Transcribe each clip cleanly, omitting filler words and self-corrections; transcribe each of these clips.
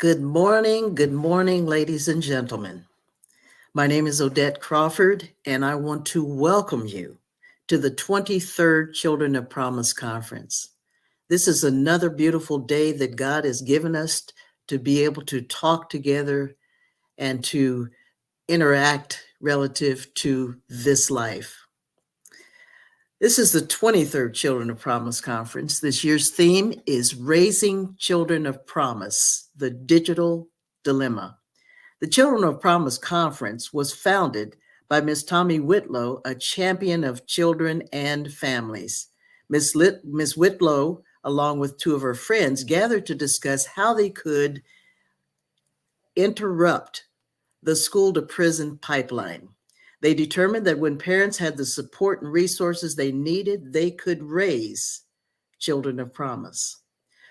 Good morning, ladies and gentlemen. My name is Odette Crawford, and I want to welcome you to the 23rd Children of Promise Conference. This is another beautiful day that God has given us to be able to talk together and to interact relative to this life. This is the 23rd Children of Promise Conference. This year's theme is Raising Children of Promise, the Digital Dilemma. The Children of Promise Conference was founded by Ms. Tommy Whitlow, a champion of children and families. Ms. Whitlow, along with two of her friends, gathered to discuss how they could interrupt the school to prison pipeline. They determined that when parents had the support and resources they needed, they could raise children of promise.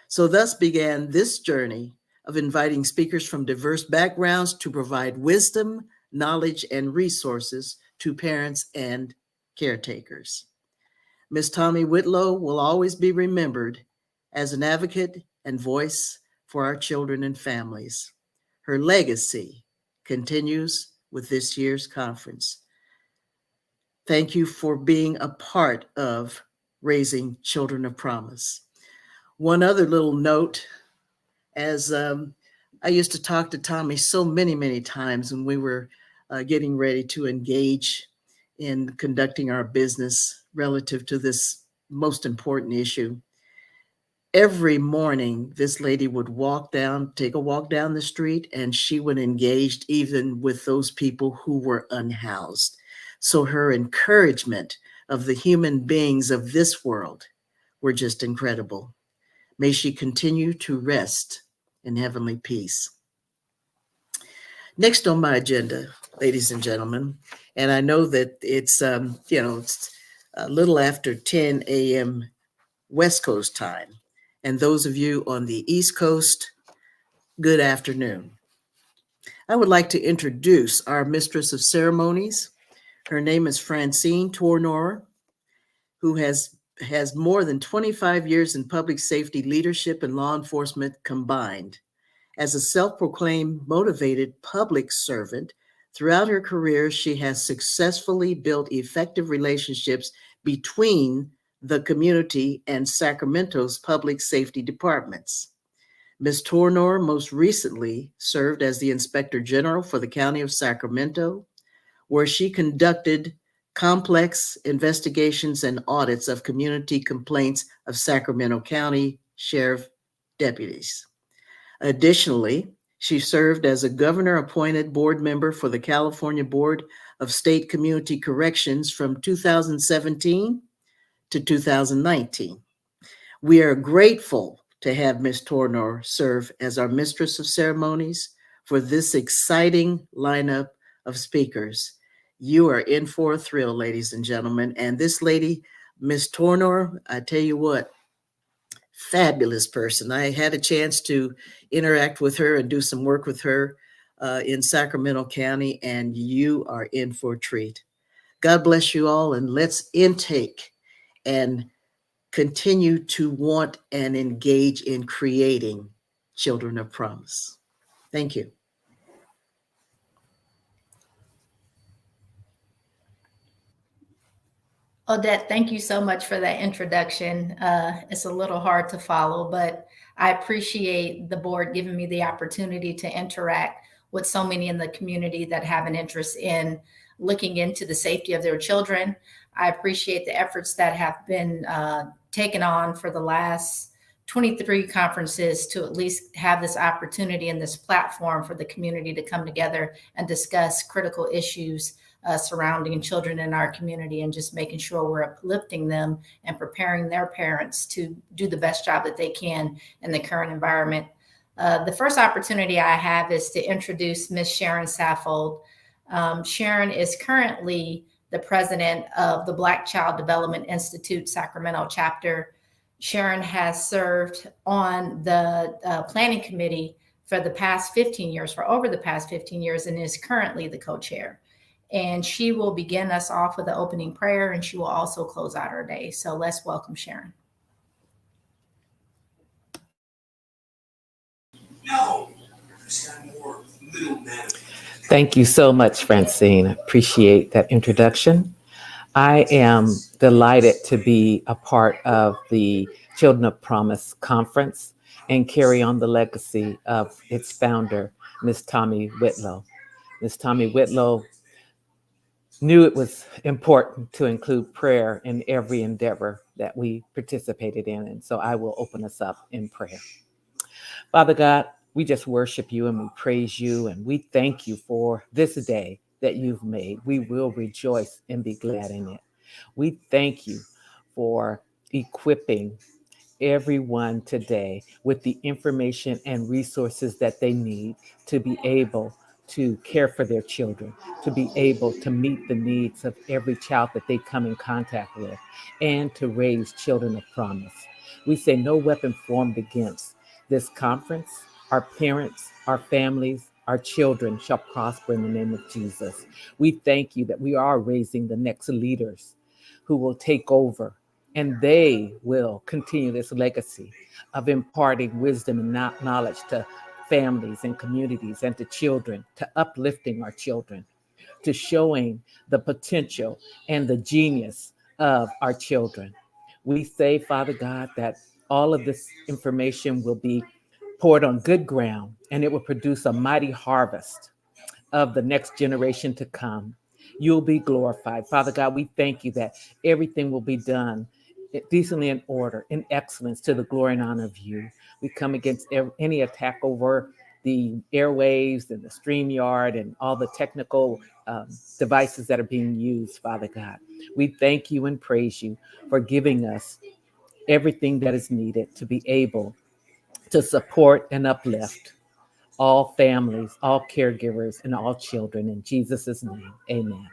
So thus began this journey of inviting speakers from diverse backgrounds to provide wisdom, knowledge, and resources to parents and caretakers. Ms. Tommy Whitlow will always be remembered as an advocate and voice for our children and families. Her legacy continues with this year's conference. Thank you for being a part of Raising Children of Promise. One other little note, as I used to talk to Tommy so many times when we were getting ready to engage in conducting our business relative to this most important issue. Every morning, this lady would take a walk down the street, and she would engage even with those people who were unhoused. So her encouragement of the human beings of this world were just incredible. May she continue to rest in heavenly peace. Next on my agenda, ladies and gentlemen, and I know that it's a little after 10 a.m. West Coast time. And those of you on the East Coast, good afternoon. I would like to introduce our Mistress of Ceremonies. Her name is Francine Tornor, who has more than 25 years in public safety leadership and law enforcement combined. As a self-proclaimed motivated public servant, throughout her career, she has successfully built effective relationships between the community and Sacramento's public safety departments. Ms. Tornor most recently served as the Inspector General for the County of Sacramento, where she conducted complex investigations and audits of community complaints of Sacramento County Sheriff deputies. Additionally, she served as a governor-appointed board member for the California Board of State Community Corrections from 2017 to 2019. We are grateful to have Ms. Tornor serve as our Mistress of Ceremonies for this exciting lineup of speakers. You are in for a thrill, ladies and gentlemen. And this lady, Ms. Tornor, I tell you what, fabulous person. I had a chance to interact with her and do some work with her in Sacramento County, and you are in for a treat. God bless you all, and let's intake and continue to want and engage in creating children of promise. Thank you. Odette, thank you so much for that introduction. It's a little hard to follow, but I appreciate the board giving me the opportunity to interact with so many in the community that have an interest in looking into the safety of their children. I appreciate the efforts that have been taken on for the last 23 conferences to at least have this opportunity and this platform for the community to come together and discuss critical issues surrounding children in our community, and just making sure we're uplifting them and preparing their parents to do the best job that they can in the current environment. The first opportunity I have is to introduce Ms. Sharon Saffold. Sharon is currently the president of the Black Child Development Institute Sacramento chapter. Sharon has served on the planning committee for over the past 15 years, and is currently the co-chair. And she will begin us off with the opening prayer, and she will also close out our day. So let's welcome Sharon. No. Thank you so much, Francine. Appreciate that introduction. I am delighted to be a part of the Children of Promise conference and carry on the legacy of its founder, Miss Tommy Whitlow. Miss Tommy Whitlow knew it was important to include prayer in every endeavor that we participated in. And so I will open us up in prayer. Father God, we just worship you and we praise you and we thank you for this day that you've made. We will rejoice and be glad in it. We thank you for equipping everyone today with the information and resources that they need to be able to care for their children, to be able to meet the needs of every child that they come in contact with, and to raise children of promise. We say no weapon formed against this conference, our parents, our families, our children shall prosper in the name of Jesus. We thank you that we are raising the next leaders who will take over and they will continue this legacy of imparting wisdom and knowledge to families and communities and to children, to uplifting our children, to showing the potential and the genius of our children. We say, Father God, that all of this information will be poured on good ground and it will produce a mighty harvest of the next generation to come. You'll be glorified. Father God, we thank you that everything will be done decently in order, in excellence, to the glory and honor of you. We come against any attack over the airwaves and the StreamYard and all the technical devices that are being used, Father God. We thank you and praise you for giving us everything that is needed to be able to support and uplift all families, all caregivers, and all children. In Jesus' name, amen.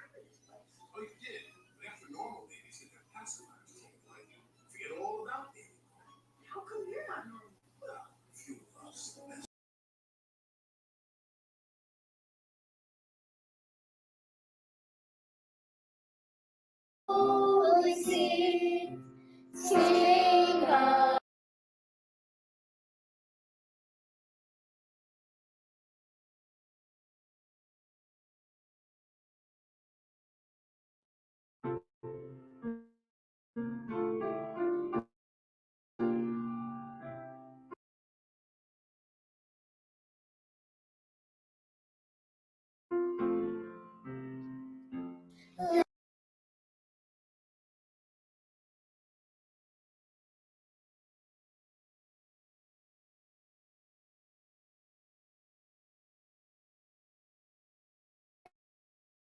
Sing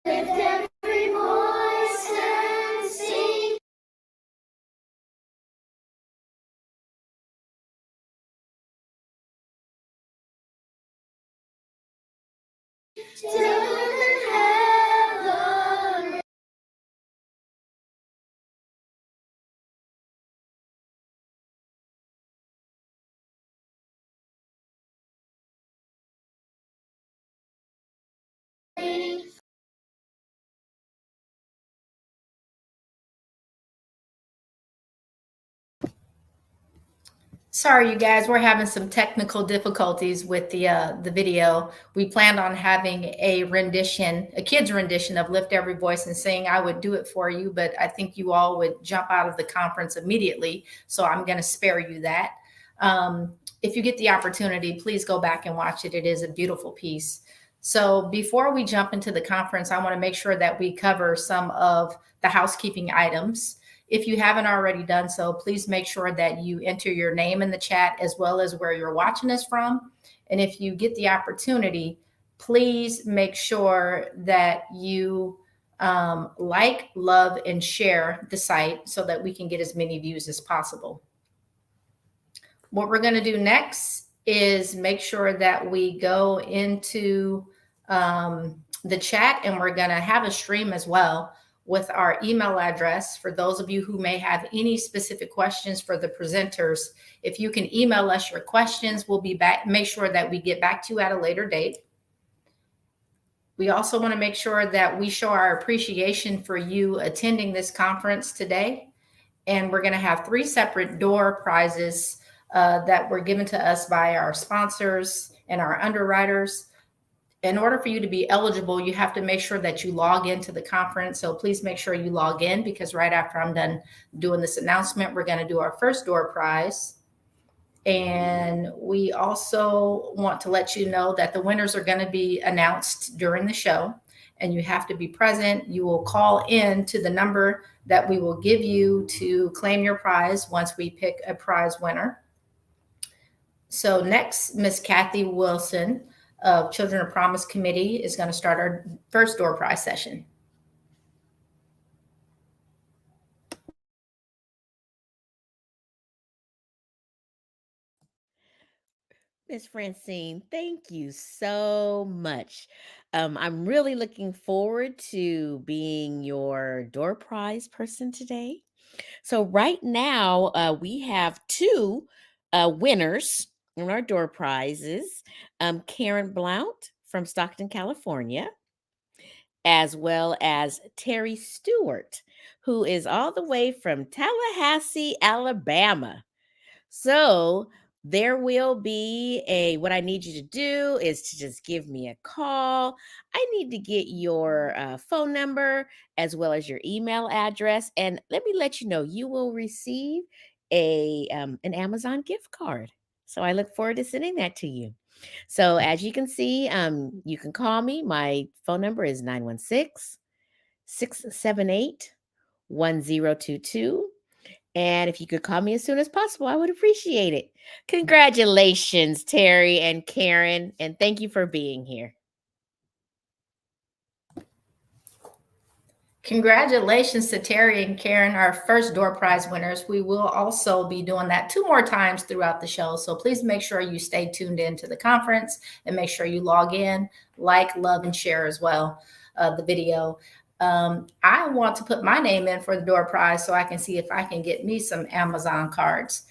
Lift every voice and sing. Till heaven. Sorry, you guys, we're having some technical difficulties with the video. We planned on having a rendition, a kid's rendition of Lift Every Voice and Sing. I would do it for you, but I think you all would jump out of the conference immediately. So I'm going to spare you that. If you get the opportunity, please go back and watch it. It is a beautiful piece. So before we jump into the conference, I want to make sure that we cover some of the housekeeping items. If you haven't already done so, please make sure that you enter your name in the chat as well as where you're watching us from. And if you get the opportunity, please make sure that you like, love, and share the site so that we can get as many views as possible. What we're going to do next is make sure that we go into the chat, and we're going to have a stream as well with our email address. For those of you who may have any specific questions for the presenters, if you can email us your questions, we'll be back, make sure that we get back to you at a later date. We also want to make sure that we show our appreciation for you attending this conference today. And we're going to have 3 separate door prizes that were given to us by our sponsors and our underwriters. In order for you to be eligible, you have to make sure that you log into the conference. So please make sure you log in, because right after I'm done doing this announcement, we're going to do our first door prize. And we also want to let you know that the winners are going to be announced during the show, and you have to be present. You will call in to the number that we will give you to claim your prize once we pick a prize winner. So next, Miss Kathy Wilson of Children of Promise Committee is going to start our first door prize session. Miss Francine, thank you so much. I'm really looking forward to being your door prize person today. So right now, we have two winners in our door prizes. Karen Blount from Stockton, California, as well as Terry Stewart, who is all the way from Tallahassee, Alabama. So there will be what I need you to do is to just give me a call. I need to get your phone number as well as your email address. And let me let you know, you will receive an Amazon gift card. So I look forward to sending that to you. So as you can see, you can call me. My phone number is 916-678-1022. And if you could call me as soon as possible, I would appreciate it. Congratulations, Terry and Karen, and thank you for being here. Congratulations to Terry and Karen, our first door prize winners. We will also be doing that 2 more times throughout the show. So please make sure you stay tuned in to the conference and make sure you log in, like, love, and share as well the video. I want to put my name in for the door prize so I can see if I can get me some Amazon cards.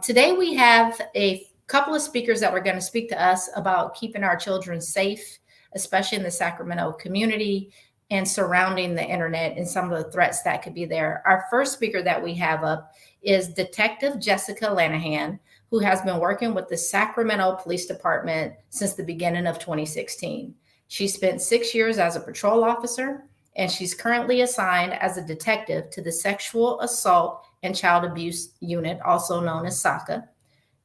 Today we have a couple of speakers that were going to speak to us about keeping our children safe, especially in the Sacramento community and surrounding the internet and some of the threats that could be there. Our first speaker that we have up is Detective Jessica Lanahan, who has been working with the Sacramento Police Department since the beginning of 2016. She spent 6 years as a patrol officer, and she's currently assigned as a detective to the Sexual Assault and Child Abuse Unit, also known as SACA.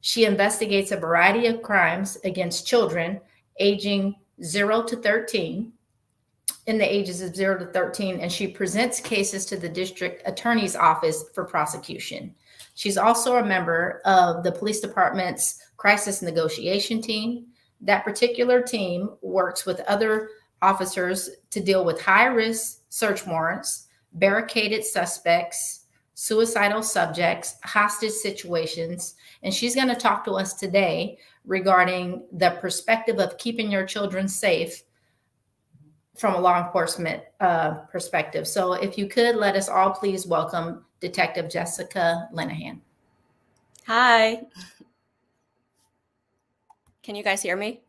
She investigates a variety of crimes against children aging 0 to 13, in the ages of 0 to 13, and she presents cases to the district attorney's office for prosecution. She's also a member of the police department's crisis negotiation team. That particular team works with other officers to deal with high-risk search warrants, barricaded suspects, suicidal subjects, hostage situations, and she's going to talk to us today regarding the perspective of keeping your children safe from a law enforcement perspective. So if you could, let us all please welcome Detective Jessica Lanahan. Hi. Can you guys hear me?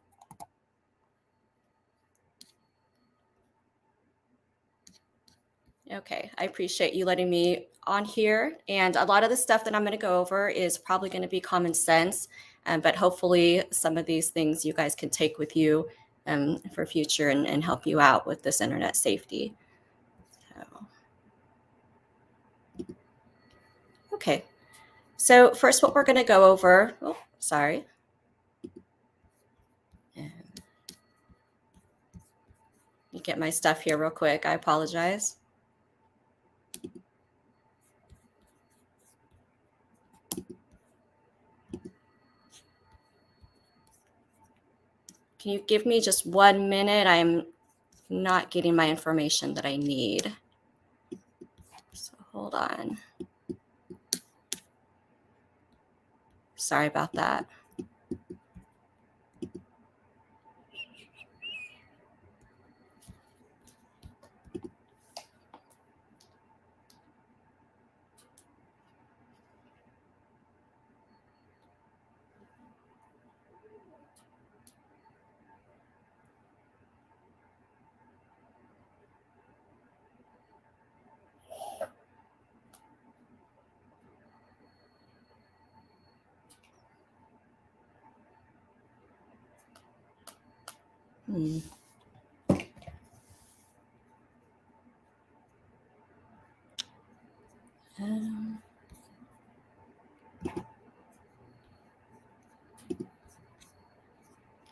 Okay, I appreciate you letting me on here. And a lot of the stuff that I'm going to go over is probably going to be common sense, but hopefully some of these things you guys can take with you for future and help you out with this internet safety. Okay, so first what we're going to go over, let me get my stuff here real quick. I apologize. Can you give me just 1 minute? I'm not getting my information that I need. So hold on. Sorry about that. Hmm. Um,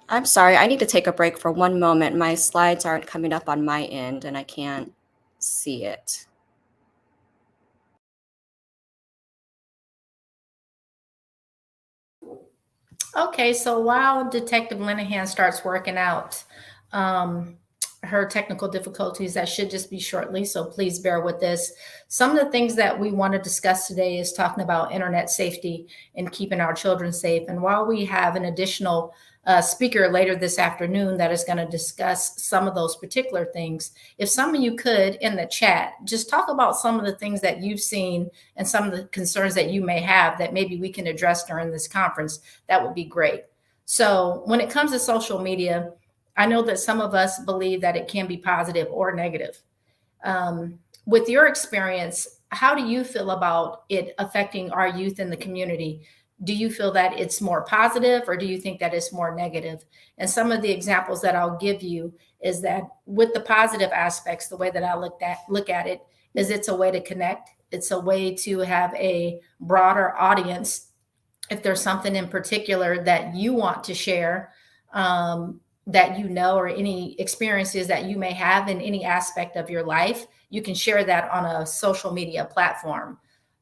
I'm sorry, I need to take a break for one moment. My slides aren't coming up on my end and I can't see it. Okay, so while Detective Linehan starts working out her technical difficulties, that should just be shortly, so please bear with this. Some of the things that we want to discuss today is talking about internet safety and keeping our children safe. And while we have an additional speaker later this afternoon that is going to discuss some of those particular things, if some of you could in the chat just talk about some of the things that you've seen and some of the concerns that you may have that maybe we can address during this conference, that would be great. So when it comes to social media, I know that some of us believe that it can be positive or negative. With your experience, how do you feel about it affecting our youth in the community? Do you feel that it's more positive or do you think that it's more negative? And some of the examples that I'll give you is that with the positive aspects, the way that I look at it is it's a way to connect. It's a way to have a broader audience. If there's something in particular that you want to share, that you know, or any experiences that you may have in any aspect of your life, you can share that on a social media platform.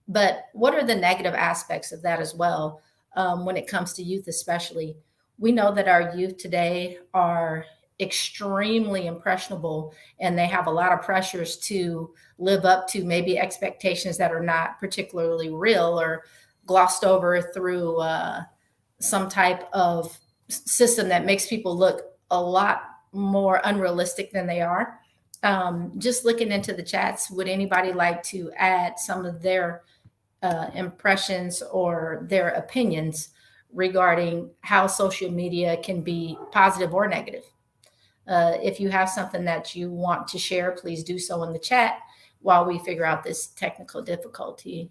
But what are the negative aspects of that as well, when it comes to youth, especially? We know that our youth today are extremely impressionable and they have a lot of pressures to live up to maybe expectations that are not particularly real or glossed over through some type of system that makes people look a lot more unrealistic than they are. Just looking into the chats, would anybody like to add some of their impressions or their opinions regarding how social media can be positive or negative? If you have something that you want to share, please do so in the chat while we figure out this technical difficulty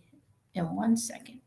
in 1 second.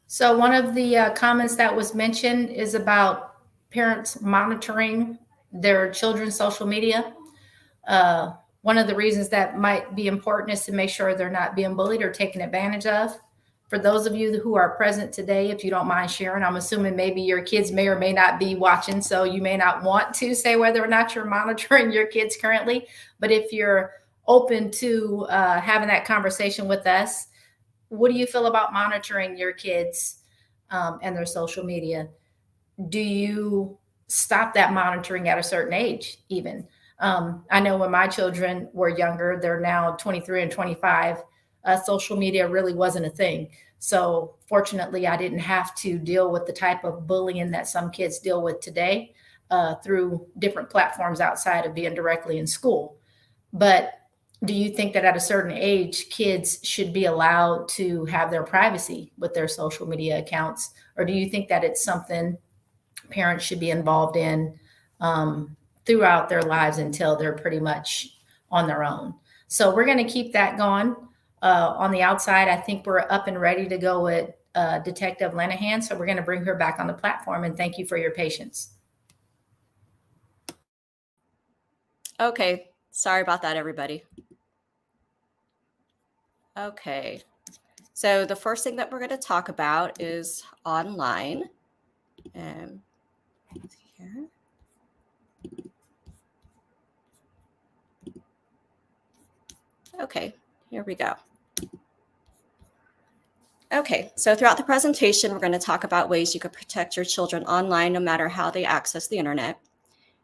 So one of the comments that was mentioned is about parents monitoring their children's social media. One of the reasons that might be important is to make sure they're not being bullied or taken advantage of. For those of you who are present today, if you don't mind sharing, I'm assuming maybe your kids may or may not be watching, so you may not want to say whether or not you're monitoring your kids currently. But if you're open to having that conversation with us, what do you feel about monitoring your kids and their social media? Do you stop that monitoring at a certain age even? I know when my children were younger, they're now 23 and 25, social media really wasn't a thing. So fortunately, I didn't have to deal with the type of bullying that some kids deal with today through different platforms outside of being directly in school. But do you think that at a certain age, kids should be allowed to have their privacy with their social media accounts? Or do you think that it's something parents should be involved in throughout their lives until they're pretty much on their own? So we're going to keep that going. On the outside, I think we're up and ready to go with Detective Linehan. So we're going to bring her back on the platform, and thank you for your patience. Okay, sorry about that, everybody. Okay, so the first thing that we're going to talk about is online. Here. Okay, here we go. Okay, so throughout the presentation, we're going to talk about ways you can protect your children online no matter how they access the internet.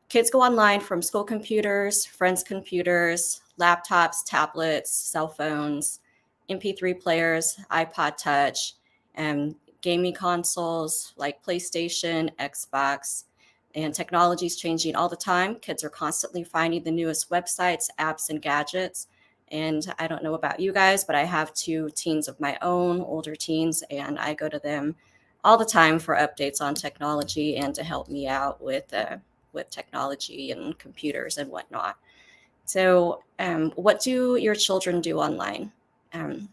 Kids go online from school computers, friends' computers, laptops, tablets, cell phones, MP3 players, iPod Touch, and gaming consoles like PlayStation, Xbox, and technology is changing all the time. Kids are constantly finding the newest websites, apps, and gadgets. And I don't know about you guys, but I have 2 teens of my own, older teens, and I go to them all the time for updates on technology and to help me out with technology and computers and whatnot. So, what do your children do online? Um,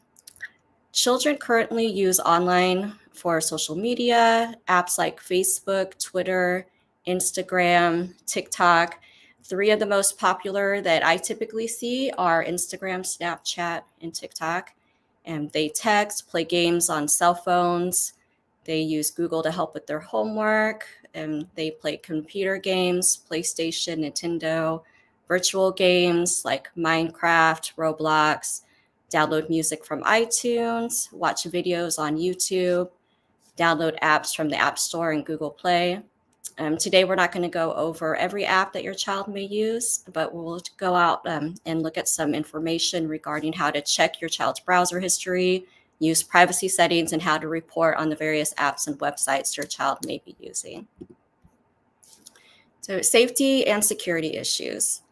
Children currently use online for social media, apps like Facebook, Twitter, Instagram, TikTok. 3 of the most popular that I typically see are Instagram, Snapchat, and TikTok. And they text, play games on cell phones. They use Google to help with their homework. And they play computer games, PlayStation, Nintendo, virtual games like Minecraft, Roblox, download music from iTunes, watch videos on YouTube, download apps from the App Store and Google Play. Today, we're not going to go over every app that your child may use, but we'll go out and look at some information regarding how to check your child's browser history, use privacy settings, and how to report on the various apps and websites your child may be using. So, safety and security issues.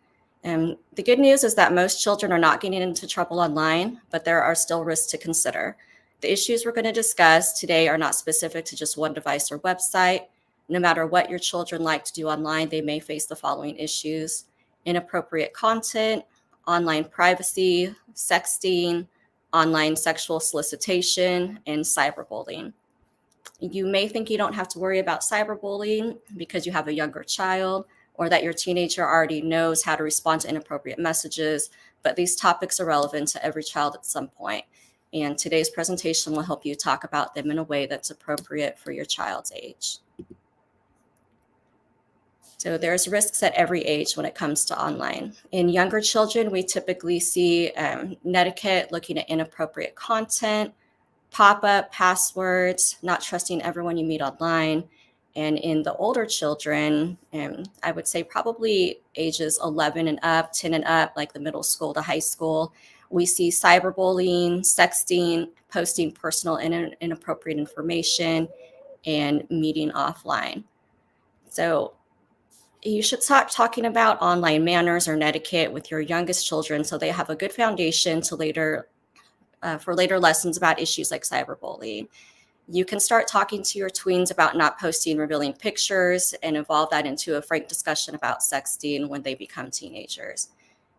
The good news is that most children are not getting into trouble online, but there are still risks to consider. The issues we're going to discuss today are not specific to just one device or website. No matter what your children like to do online, they may face the following issues: inappropriate content, online privacy, sexting, online sexual solicitation, and cyberbullying. You may think you don't have to worry about cyberbullying because you have a younger child, or that your teenager already knows how to respond to inappropriate messages, but these topics are relevant to every child at some point. And today's presentation will help you talk about them in a way that's appropriate for your child's age. So there's risks at every age when it comes to online. In younger children, we typically see netiquette, looking at inappropriate content, pop-up passwords, not trusting everyone you meet online. And in the older children, I would say probably ages 11 and up, 10 and up, like the middle school to high school, we see cyberbullying, sexting, posting personal and inappropriate information, and meeting offline. So you should start talking about online manners or netiquette with your youngest children so they have a good foundation to for later lessons about issues like cyberbullying. You can start talking to your tweens about not posting revealing pictures and evolve that into a frank discussion about sexting when they become teenagers.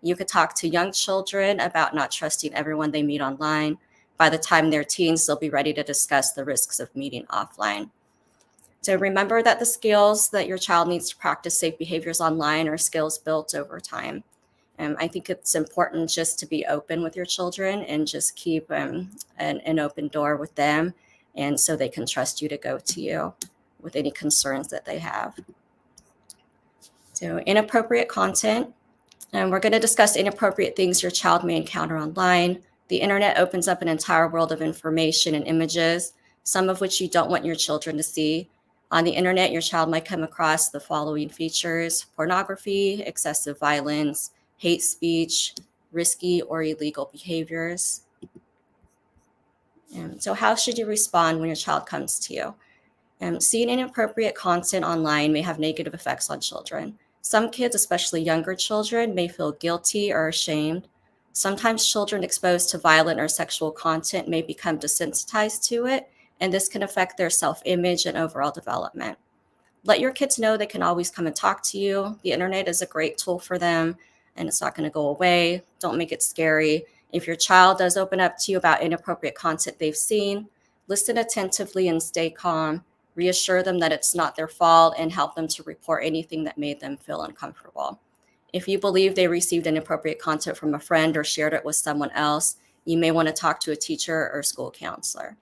You could talk to young children about not trusting everyone they meet online. By the time they're teens, they'll be ready to discuss the risks of meeting offline. So remember that the skills that your child needs to practice safe behaviors online are skills built over time. I think it's important just to be open with your children and just keep an open door with them, and so they can trust you to go to you with any concerns that they have. So inappropriate content. And we're going to discuss inappropriate things your child may encounter online. The internet opens up an entire world of information and images, some of which you don't want your children to see. On the internet, your child might come across the following features: pornography, excessive violence, hate speech, risky or illegal behaviors. So how should you respond when your child comes to you? Seeing inappropriate content online may have negative effects on children. Some kids, especially younger children, may feel guilty or ashamed. Sometimes children exposed to violent or sexual content may become desensitized to it, and this can affect their self-image and overall development. Let your kids know they can always come and talk to you. The internet is a great tool for them, and it's not going to go away. Don't make it scary. If your child does open up to you about inappropriate content they've seen, listen attentively and stay calm. Reassure them that it's not their fault and help them to report anything that made them feel uncomfortable. If you believe they received inappropriate content from a friend or shared it with someone else, you may want to talk to a teacher or school counselor.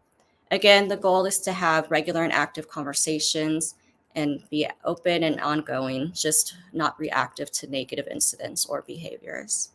Again, the goal is to have regular and active conversations and be open and ongoing, just not reactive to negative incidents or behaviors.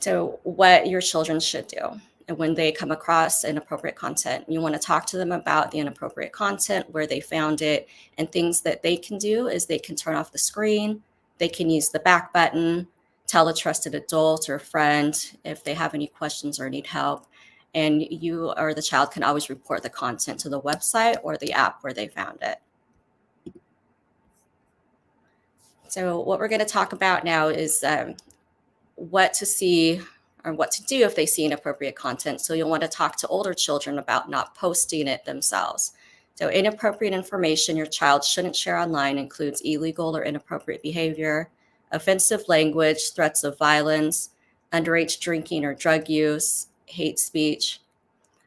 So what your children should do when they come across inappropriate content: you want to talk to them about the inappropriate content, where they found it, and things that they can do is they can turn off the screen, they can use the back button, tell a trusted adult or friend if they have any questions or need help. and you or the child can always report the content to the website or the app where they found it. So what we're going to talk about now is what to see or what to do if they see inappropriate content. So you'll want to talk to older children about not posting it themselves. So inappropriate information your child shouldn't share online includes illegal or inappropriate behavior, offensive language, threats of violence, underage drinking or drug use, hate speech.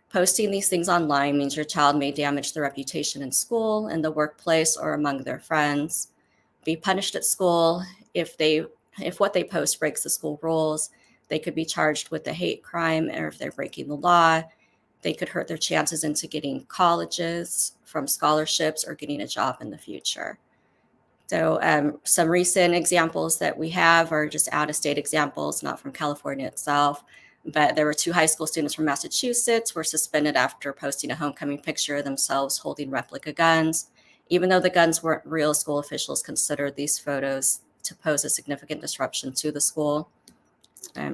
Posting these things online means your child may damage their reputation in school, in the workplace, or among their friends, be punished at school if what they post breaks the school rules. They could be charged with a hate crime, or if they're breaking the law, they could hurt their chances into getting colleges from scholarships or getting a job in the future. So some recent examples that we have are just out-of-state examples, not from California itself, but there were 2 high school students from Massachusetts were suspended after posting a homecoming picture of themselves holding replica guns. Even though the guns weren't real, school officials considered these photos to pose a significant disruption to the school.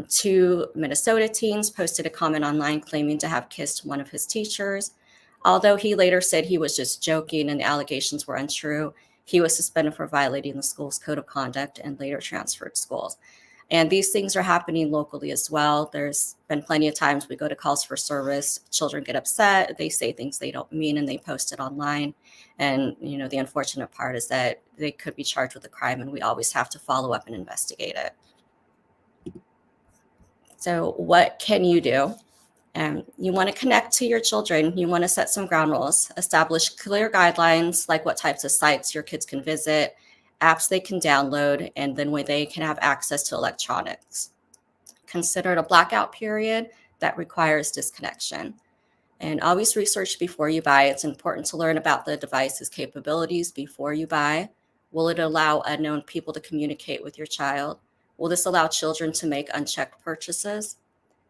2 Minnesota teens posted a comment online claiming to have kissed one of his teachers. Although he later said he was just joking and the allegations were untrue, he was suspended for violating the school's code of conduct and later transferred schools. And these things are happening locally as well. There's been plenty of times we go to calls for service, children get upset, they say things they don't mean, and they post it online. And the unfortunate part is that they could be charged with a crime, and we always have to follow up and investigate it. So what can you do? You want to connect to your children. You want to set some ground rules, establish clear guidelines like what types of sites your kids can visit, apps they can download, and then when they can have access to electronics. Consider it a blackout period that requires disconnection. And always research before you buy. It's important to learn about the device's capabilities before you buy. Will it allow unknown people to communicate with your child? Will this allow children to make unchecked purchases?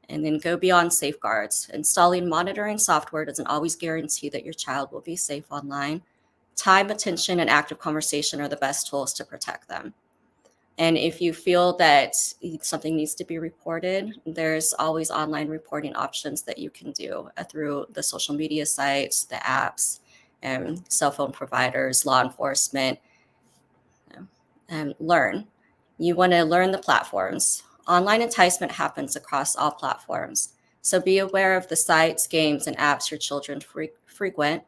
And then go beyond safeguards. Installing monitoring software doesn't always guarantee that your child will be safe online. Time, attention, and active conversation are the best tools to protect them. And if you feel that something needs to be reported, there's always online reporting options that you can do through the social media sites, the apps, cell phone providers, law enforcement. And learn. You want to learn the platforms. Online enticement happens across all platforms. So be aware of the sites, games, and apps your children frequent.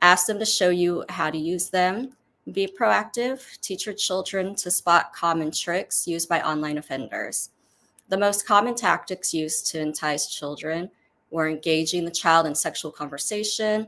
Ask them to show you how to use them. Be proactive. Teach your children to spot common tricks used by online offenders. The most common tactics used to entice children were engaging the child in sexual conversation,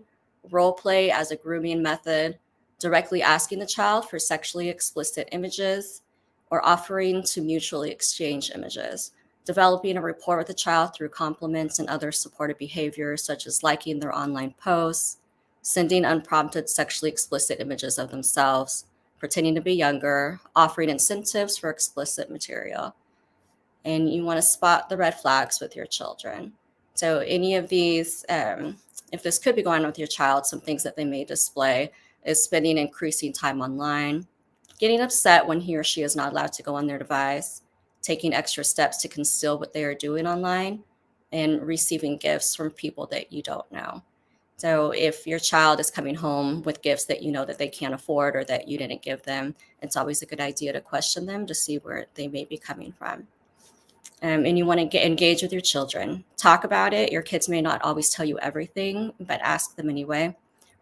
role play as a grooming method, directly asking the child for sexually explicit images, or offering to mutually exchange images, developing a rapport with the child through compliments and other supportive behaviors such as liking their online posts, sending unprompted sexually explicit images of themselves, pretending to be younger, offering incentives for explicit material. And you want to spot the red flags with your children. So any of these, if this could be going on with your child, some things that they may display is spending increasing time online, getting upset when he or she is not allowed to go on their device, taking extra steps to conceal what they are doing online, and receiving gifts from people that you don't know. So if your child is coming home with gifts that you know that they can't afford or that you didn't give them, it's always a good idea to question them to see where they may be coming from. And you want to engage with your children. Talk about it. Your kids may not always tell you everything, but ask them anyway.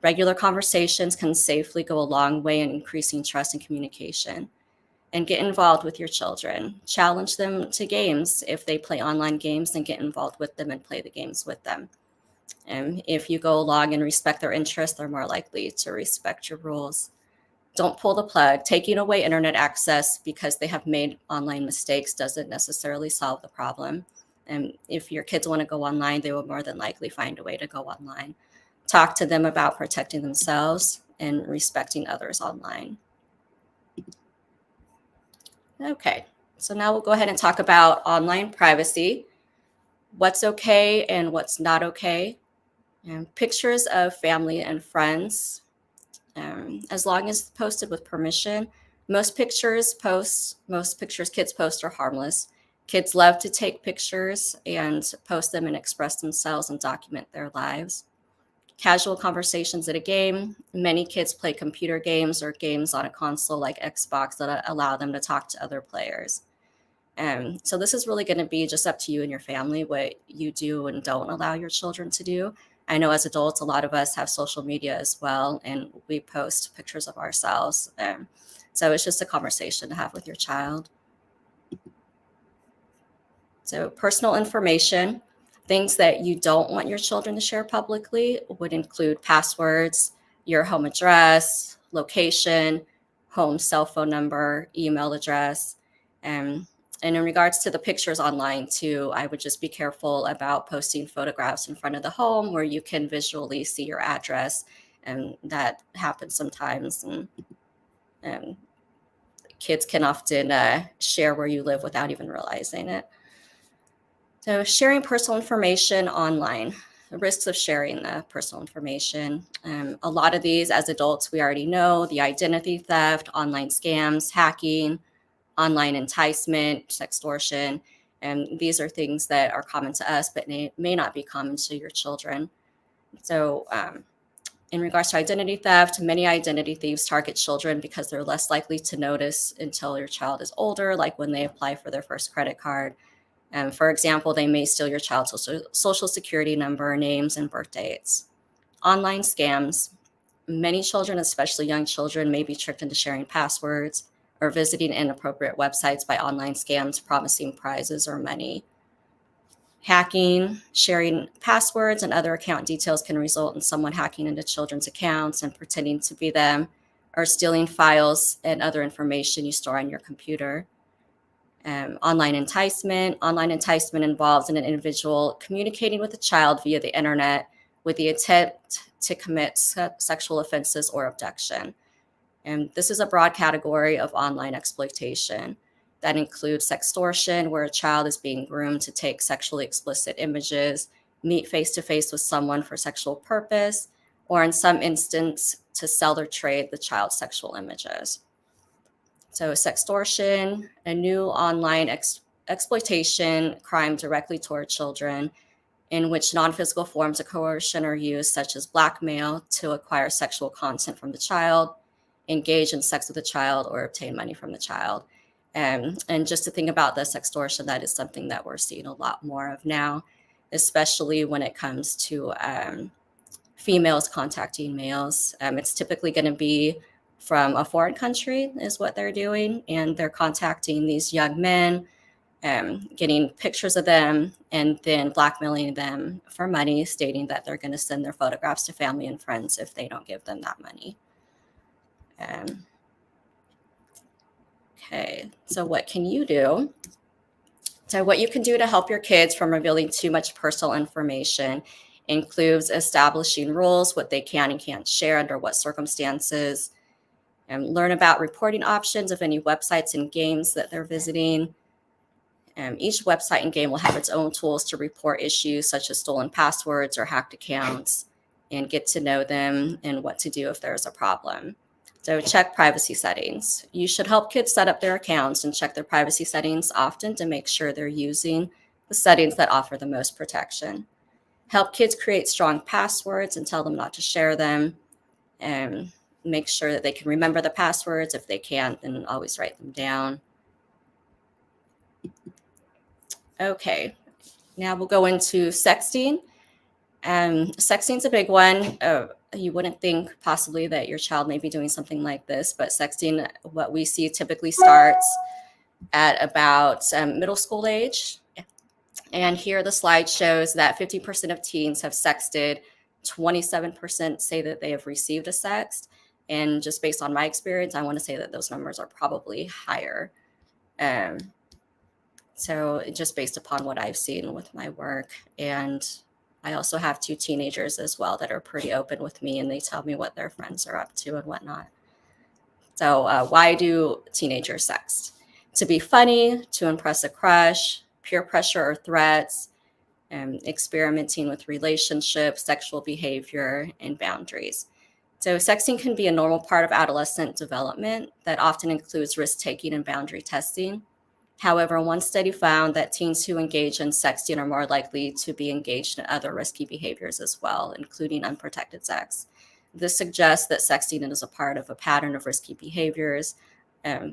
Regular conversations can safely go a long way in increasing trust and communication. And get involved with your children. Challenge them to games. If they play online games, then get involved with them and play the games with them. And if you go along and respect their interests, they're more likely to respect your rules. Don't pull the plug. Taking away internet access because they have made online mistakes doesn't necessarily solve the problem. And if your kids want to go online, they will more than likely find a way to go online. Talk to them about protecting themselves and respecting others online. Okay, so now we'll go ahead and talk about online privacy, what's okay and what's not okay, and pictures of family and friends, as long as posted with permission. Most pictures kids post are harmless. Kids love to take pictures and post them and express themselves and document their lives. Casual conversations at a game. Many kids play computer games or games on a console like Xbox that allow them to talk to other players. So this is really going to be just up to you and your family what you do and don't allow your children to do. I know as adults, a lot of us have social media as well, and we post pictures of ourselves. So it's just a conversation to have with your child. So personal information, things that you don't want your children to share publicly would include passwords, your home address, location, home cell phone number, email address. And in regards to the pictures online too, I would just be careful about posting photographs in front of the home where you can visually see your address. And that happens sometimes. And kids can often share where you live without even realizing it. So sharing personal information online, the risks of sharing the personal information. A lot of these as adults, we already know the identity theft, online scams, hacking, online enticement, sextortion. And these are things that are common to us, but may not be common to your children. So in regards to identity theft, many identity thieves target children because they're less likely to notice until your child is older, like when they apply for their first credit card. For example, they may steal your child's social security number, names, and birth dates. Online scams. Many children, especially young children, may be tricked into sharing passwords or visiting inappropriate websites by online scams promising prizes or money. Hacking, sharing passwords and other account details can result in someone hacking into children's accounts and pretending to be them, or stealing files and other information you store on your computer. Online enticement. Online enticement involves an individual communicating with a child via the internet with the intent to commit sexual offenses or abduction. And this is a broad category of online exploitation that includes sextortion, where a child is being groomed to take sexually explicit images, meet face-to-face with someone for sexual purpose, or in some instance, to sell or trade the child's sexual images. So sextortion, a new online exploitation crime directly toward children, in which non-physical forms of coercion are used, such as blackmail, to acquire sexual content from the child, engage in sex with the child, or obtain money from the child. And just to think about the sextortion, that is something that we're seeing a lot more of now, especially when it comes to females contacting males. It's typically going to be from a foreign country is what they're doing, and they're contacting these young men, getting pictures of them, and then blackmailing them for money, stating that they're going to send their photographs to family and friends if they don't give them that money. Okay, so what can you do? So what you can do to help your kids from revealing too much personal information includes establishing rules, what they can and can't share under what circumstances, and learn about reporting options of any websites and games that they're visiting. Each website and game will have its own tools to report issues such as stolen passwords or hacked accounts, and get to know them and what to do if there's a problem. So check privacy settings. You should help kids set up their accounts and check their privacy settings often to make sure they're using the settings that offer the most protection. Help kids create strong passwords and tell them not to share them. And make sure that they can remember the passwords. If they can't, then always write them down. Okay, now we'll go into sexting. Sexting's a big one. You wouldn't think possibly that your child may be doing something like this, but sexting, what we see typically starts at about middle school age. And here the slide shows that 50% of teens have sexted, 27% say that they have received a sext. And just based on my experience, I want to say that those numbers are probably higher. So just based upon what I've seen with my work. And I also have 2 teenagers as well that are pretty open with me, and they tell me what their friends are up to and whatnot. So why do teenagers sext? To be funny, to impress a crush, peer pressure or threats, experimenting with relationships, sexual behavior, and boundaries. So sexting can be a normal part of adolescent development that often includes risk-taking and boundary testing. However, one study found that teens who engage in sexting are more likely to be engaged in other risky behaviors as well, including unprotected sex. This suggests that sexting is a part of a pattern of risky behaviors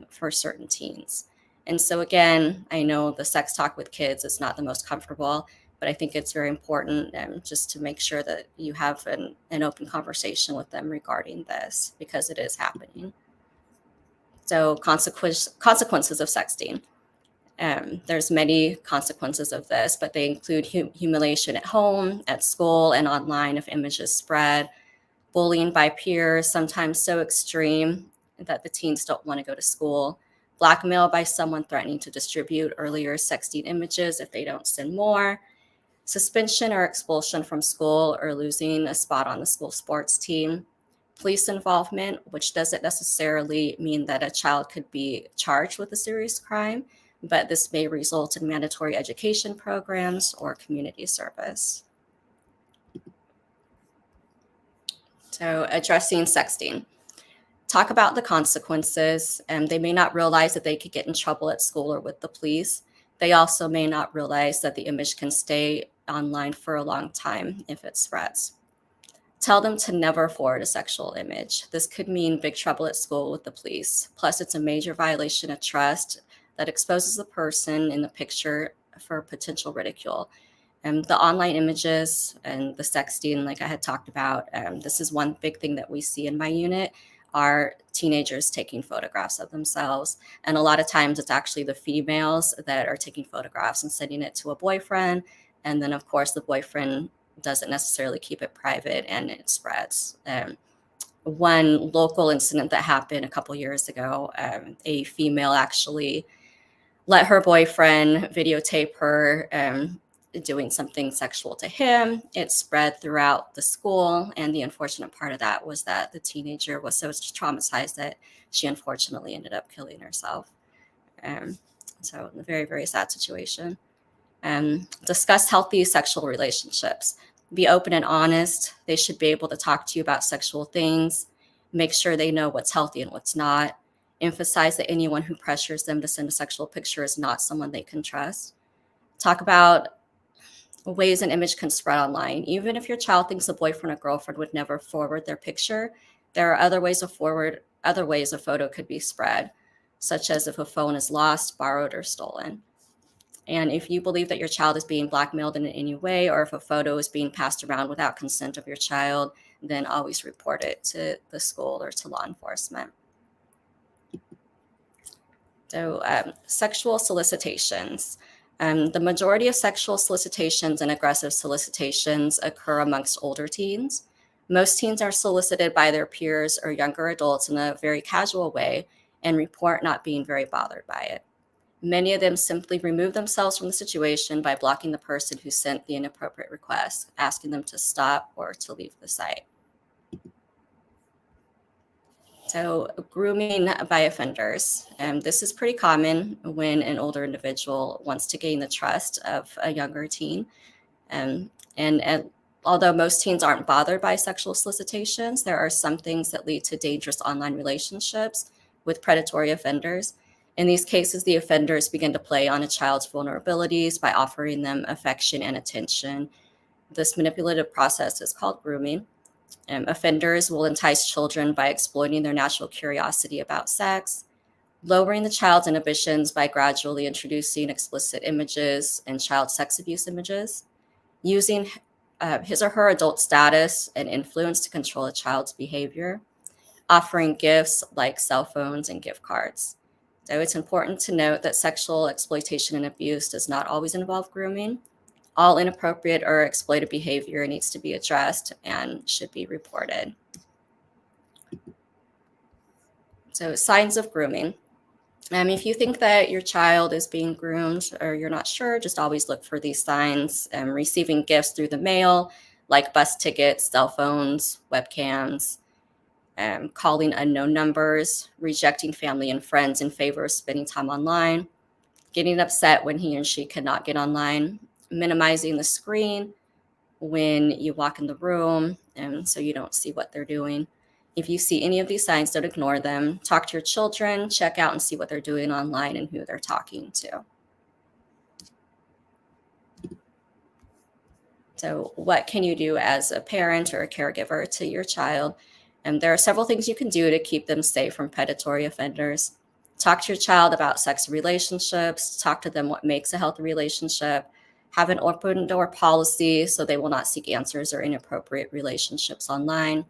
for certain teens. And so, again, I know the sex talk with kids is not the most comfortable, but I think it's very important just to make sure that you have an open conversation with them regarding this, because it is happening. So, consequences of sexting. There's many consequences of this, but they include humiliation at home, at school, and online if images spread, bullying by peers, sometimes so extreme that the teens don't want to go to school, blackmail by someone threatening to distribute earlier sexting images if they don't send more, suspension or expulsion from school or losing a spot on the school sports team, police involvement, which doesn't necessarily mean that a child could be charged with a serious crime, but this may result in mandatory education programs or community service. So, addressing sexting. Talk about the consequences. They may not realize that they could get in trouble at school or with the police. They also may not realize that the image can stay online for a long time if it spreads. Tell them to never forward a sexual image. This could mean big trouble at school with the police. Plus, it's a major violation of trust that exposes the person in the picture for potential ridicule. The online images and the sexting, like I had talked about, this is one big thing that we see in my unit, are teenagers taking photographs of themselves. And a lot of times it's actually the females that are taking photographs and sending it to a boyfriend. And then, of course, the boyfriend doesn't necessarily keep it private and it spreads. One local incident that happened a couple years ago, a female actually let her boyfriend videotape her doing something sexual to him. It spread throughout the school. And the unfortunate part of that was that the teenager was so traumatized that she unfortunately ended up killing herself. So a very, very sad situation. Discuss healthy sexual relationships. Be open and honest. They should be able to talk to you about sexual things. Make sure they know what's healthy and what's not. Emphasize that anyone who pressures them to send a sexual picture is not someone they can trust. Talk about ways an image can spread online. Even if your child thinks a boyfriend or girlfriend would never forward their picture, there are other ways a photo could be spread, such as if a phone is lost, borrowed, or stolen. And if you believe that your child is being blackmailed in any way, or if a photo is being passed around without consent of your child, then always report it to the school or to law enforcement. So, sexual solicitations. The majority of sexual solicitations and aggressive solicitations occur amongst older teens. Most teens are solicited by their peers or younger adults in a very casual way and report not being very bothered by it. Many of them simply remove themselves from the situation by blocking the person who sent the inappropriate request, asking them to stop or to leave the site. So, grooming by offenders. This is pretty common when an older individual wants to gain the trust of a younger teen. And although most teens aren't bothered by sexual solicitations, there are some things that lead to dangerous online relationships with predatory offenders. In these cases, the offenders begin to play on a child's vulnerabilities by offering them affection and attention. This manipulative process is called grooming. Offenders will entice children by exploiting their natural curiosity about sex, lowering the child's inhibitions by gradually introducing explicit images and child sex abuse images, using his or her adult status and influence to control a child's behavior, offering gifts like cell phones and gift cards. So it's important to note that sexual exploitation and abuse does not always involve grooming. All inappropriate or exploitive behavior needs to be addressed and should be reported. So, signs of grooming. If you think that your child is being groomed or you're not sure, just always look for these signs. Receiving gifts through the mail, like bus tickets, cell phones, webcams, calling unknown numbers, rejecting family and friends in favor of spending time online, getting upset when he and she cannot get online, minimizing the screen when you walk in the room and so you don't see what they're doing, If you see any of these signs, don't ignore them. Talk to your children, check out and see what they're doing online and who they're talking to. So what can you do as a parent or a caregiver to your child? And there are several things you can do to keep them safe from predatory offenders. Talk to your child about sex relationships. Talk to them what makes a healthy relationship. Have an open door policy so they will not seek answers or inappropriate relationships online.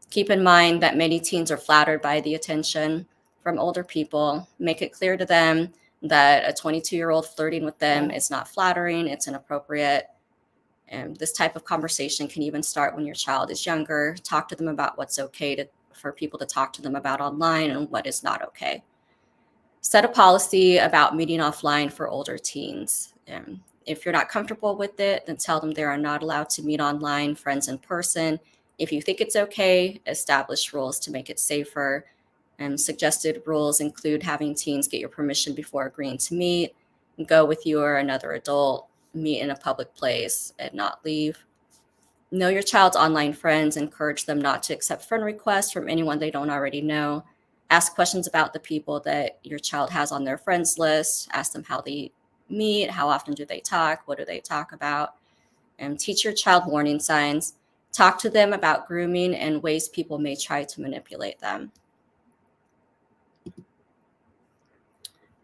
Keep in mind that many teens are flattered by the attention from older people. Make it clear to them that a 22-year-old flirting with them is not flattering, it's inappropriate. And this type of conversation can even start when your child is younger. Talk to them about what's okay for people to talk to them about online and what is not okay. Set a policy about meeting offline for older teens. If you're not comfortable with it, then tell them they are not allowed to meet online friends in person. If you think it's okay, establish rules to make it safer. Suggested rules include having teens get your permission before agreeing to meet, go with you or another adult, meet in a public place, and not leave. Know your child's online friends. Encourage them not to accept friend requests from anyone they don't already know. Ask questions about the people that your child has on their friends list. Ask them how they meet, how often do they talk, what do they talk about. Teach your child warning signs. Talk to them about grooming and ways people may try to manipulate them.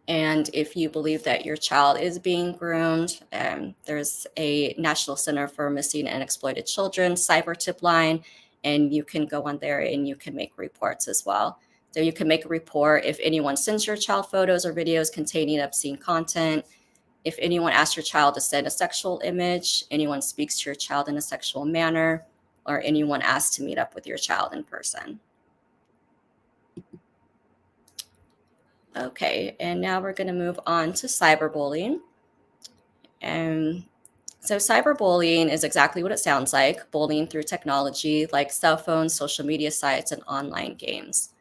And if you believe that your child is being groomed, there's a National Center for Missing and Exploited Children cyber tip line, and you can go on there and you can make reports as well. So you can make a report if anyone sends your child photos or videos containing obscene content, if anyone asks your child to send a sexual image, anyone speaks to your child in a sexual manner, or anyone asks to meet up with your child in person. Okay, and now we're going to move on to cyberbullying. So cyberbullying is exactly what it sounds like, bullying through technology like cell phones, social media sites, and online games.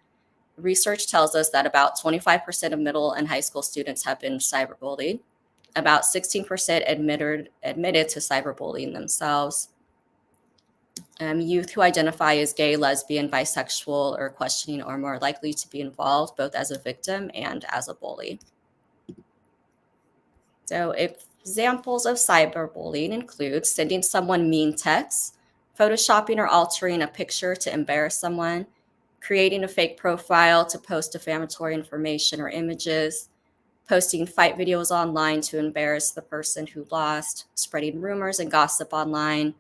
Research tells us that about 25% of middle and high school students have been cyberbullied. About 16% admitted to cyberbullying themselves. Youth who identify as gay, lesbian, bisexual, or questioning are more likely to be involved both as a victim and as a bully. So examples of cyberbullying include sending someone mean texts, photoshopping or altering a picture to embarrass someone, creating a fake profile to post defamatory information or images, posting fight videos online to embarrass the person who lost, spreading rumors and gossip online,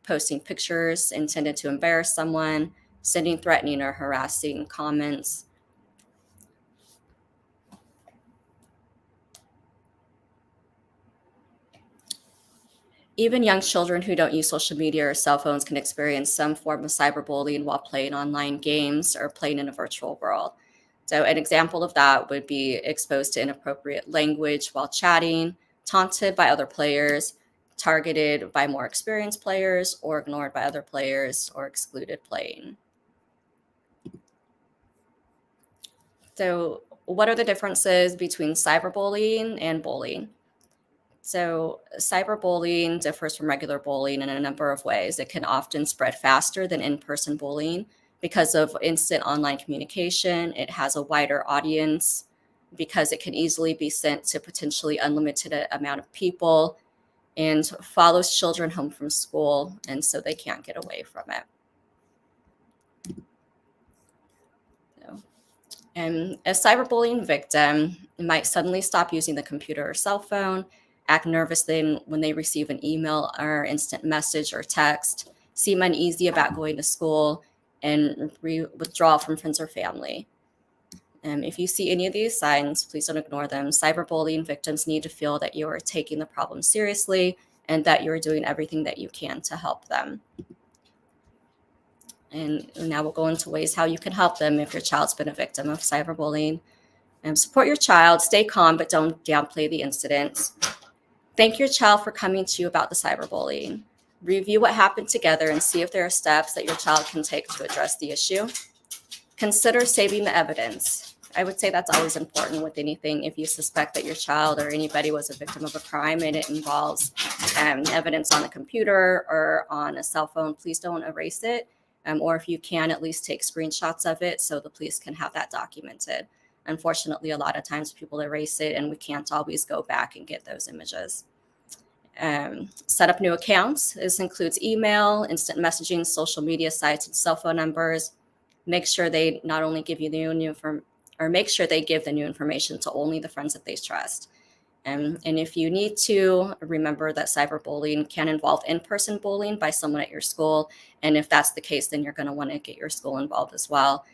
posting pictures intended to embarrass someone, sending threatening or harassing comments. Even young children who don't use social media or cell phones can experience some form of cyberbullying while playing online games or playing in a virtual world. So an example of that would be exposed to inappropriate language while chatting, taunted by other players, targeted by more experienced players, or ignored by other players, or excluded playing. So what are the differences between cyberbullying and bullying? So cyberbullying differs from regular bullying in a number of ways. It can often spread faster than in-person bullying because of instant online communication. It has a wider audience because it can easily be sent to potentially unlimited amount of people, and follows children home from school, and so they can't get away from it. And a cyberbullying victim might suddenly stop using the computer or cell phone, act nervous when they receive an email or instant message or text, seem uneasy about going to school, and withdraw from friends or family. If you see any of these signs, please don't ignore them. Cyberbullying victims need to feel that you are taking the problem seriously and that you're doing everything that you can to help them. And now we'll go into ways how you can help them if your child's been a victim of cyberbullying. Support your child, stay calm, but don't downplay the incident. Thank your child for coming to you about the cyberbullying. Review what happened together and see if there are steps that your child can take to address the issue. Consider saving the evidence. I would say that's always important with anything. If you suspect that your child or anybody was a victim of a crime and it involves evidence on a computer or on a cell phone, please don't erase it. or if you can, at least take screenshots of it so the police can have that documented. Unfortunately, a lot of times people erase it and we can't always go back and get those images. Set up new accounts. This includes email, instant messaging, social media sites, and cell phone numbers. Make sure they not only give you the new make sure they give the new information to only the friends that they trust. And if you need to, remember that cyberbullying can involve in-person bullying by someone at your school. And if that's the case, then you're going to want to get your school involved as well.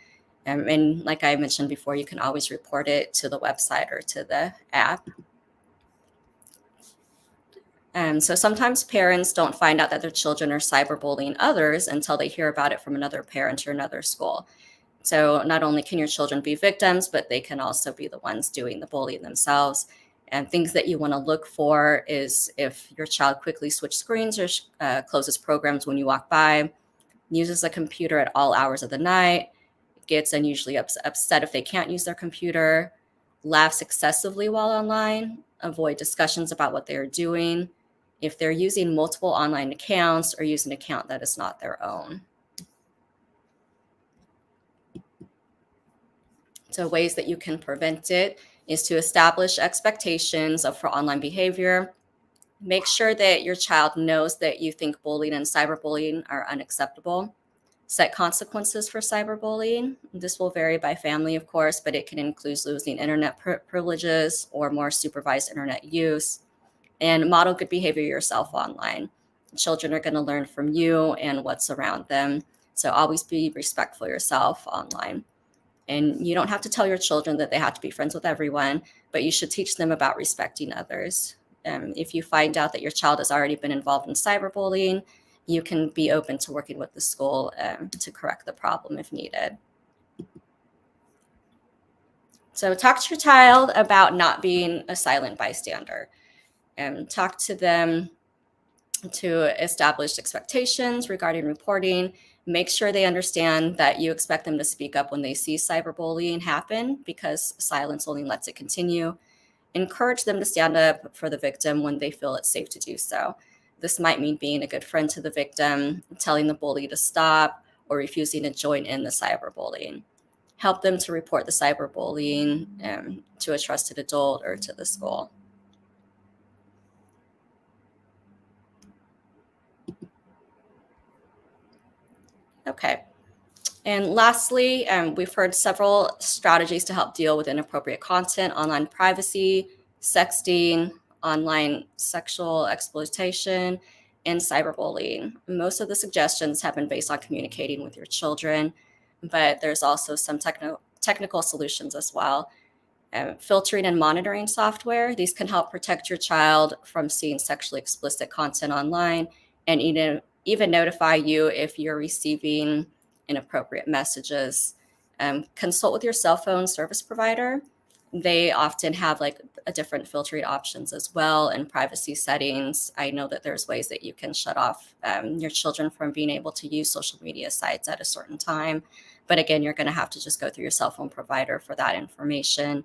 And like I mentioned before, you can always report it to the website or to the app. So sometimes parents don't find out that their children are cyberbullying others until they hear about it from another parent or another school. So not only can your children be victims, but they can also be the ones doing the bullying themselves. And things that you want to look for is if your child quickly switches screens or closes programs when you walk by, uses a computer at all hours of the night, gets unusually upset if they can't use their computer, laughs excessively while online, avoid discussions about what they are doing, if they're using multiple online accounts or use an account that is not their own. So ways that you can prevent it is to establish expectations for online behavior. Make sure that your child knows that you think bullying and cyberbullying are unacceptable. Set consequences for cyberbullying. This will vary by family, of course, but it can include losing internet privileges or more supervised internet use. And model good behavior yourself online. Children are going to learn from you and what's around them. So always be respectful yourself online. And you don't have to tell your children that they have to be friends with everyone, but you should teach them about respecting others. If you find out that your child has already been involved in cyberbullying, you can be open to working with the school to correct the problem if needed. So talk to your child about not being a silent bystander. Talk to them to establish expectations regarding reporting. Make sure they understand that you expect them to speak up when they see cyberbullying happen, because silence only lets it continue. Encourage them to stand up for the victim when they feel it's safe to do so. This might mean being a good friend to the victim, telling the bully to stop, or refusing to join in the cyberbullying. Help them to report the cyberbullying to a trusted adult or to the school. Okay. And lastly, we've heard several strategies to help deal with inappropriate content, online privacy, sexting, online sexual exploitation, and cyberbullying. Most of the suggestions have been based on communicating with your children, but there's also some technical solutions as well. Filtering and monitoring software. These can help protect your child from seeing sexually explicit content online, and even notify you if you're receiving inappropriate messages. Consult with your cell phone service provider. They often have like a different filtering options as well, and privacy settings. I know that there's ways that you can shut off your children from being able to use social media sites at a certain time. But again, you're going to have to just go through your cell phone provider for that information.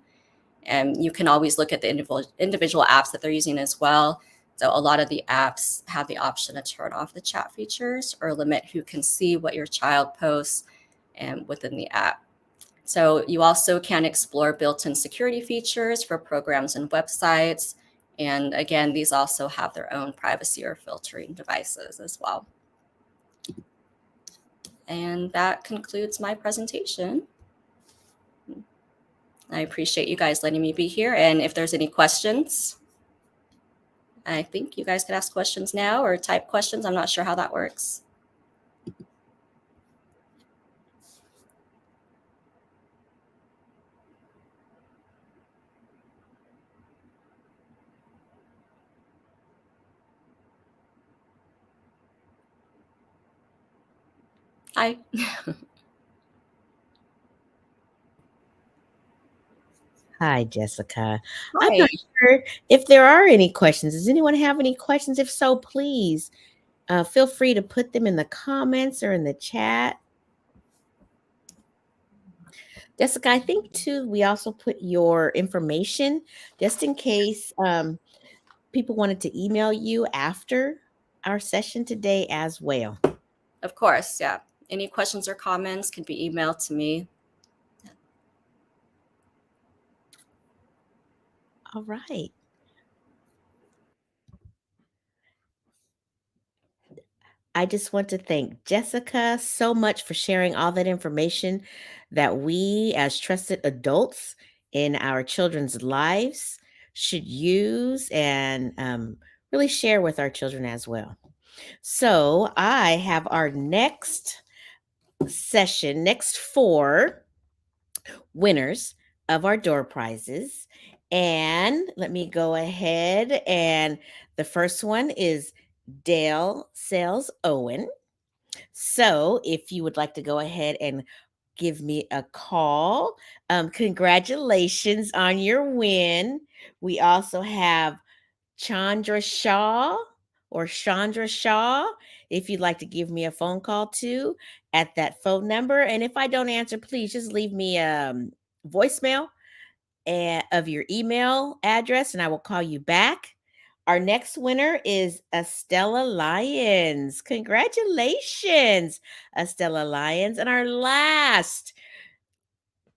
And you can always look at the individual apps that they're using as well. So a lot of the apps have the option to turn off the chat features or limit who can see what your child posts within the app. So you also can explore built-in security features for programs and websites. And again, these also have their own privacy or filtering devices as well. And that concludes my presentation. I appreciate you guys letting me be here. And if there's any questions, I think you guys could ask questions now or type questions. I'm not sure how that works. Hi. Hi, Jessica. Hi. I'm not sure if there are any questions. Does anyone have any questions? If so, please feel free to put them in the comments or in the chat. Jessica, I think too, we also put your information just in case people wanted to email you after our session today as well. Of course, yeah. Any questions or comments can be emailed to me. All right. I just want to thank Jessica so much for sharing all that information that we, as trusted adults in our children's lives, should use and really share with our children as well. So, I have our next session, next 4 winners of our door prizes. And let me go ahead. And the first one is Dale Sales Owen. So if you would like to go ahead and give me a call, congratulations on your win. We also have Chandra Shaw or Chandra Shaw, if you'd like to give me a phone call too at that phone number. And if I don't answer, please just leave me a voicemail of your email address and I will call you back. Our next winner is Estella Lyons. Congratulations, Estella Lyons. And our last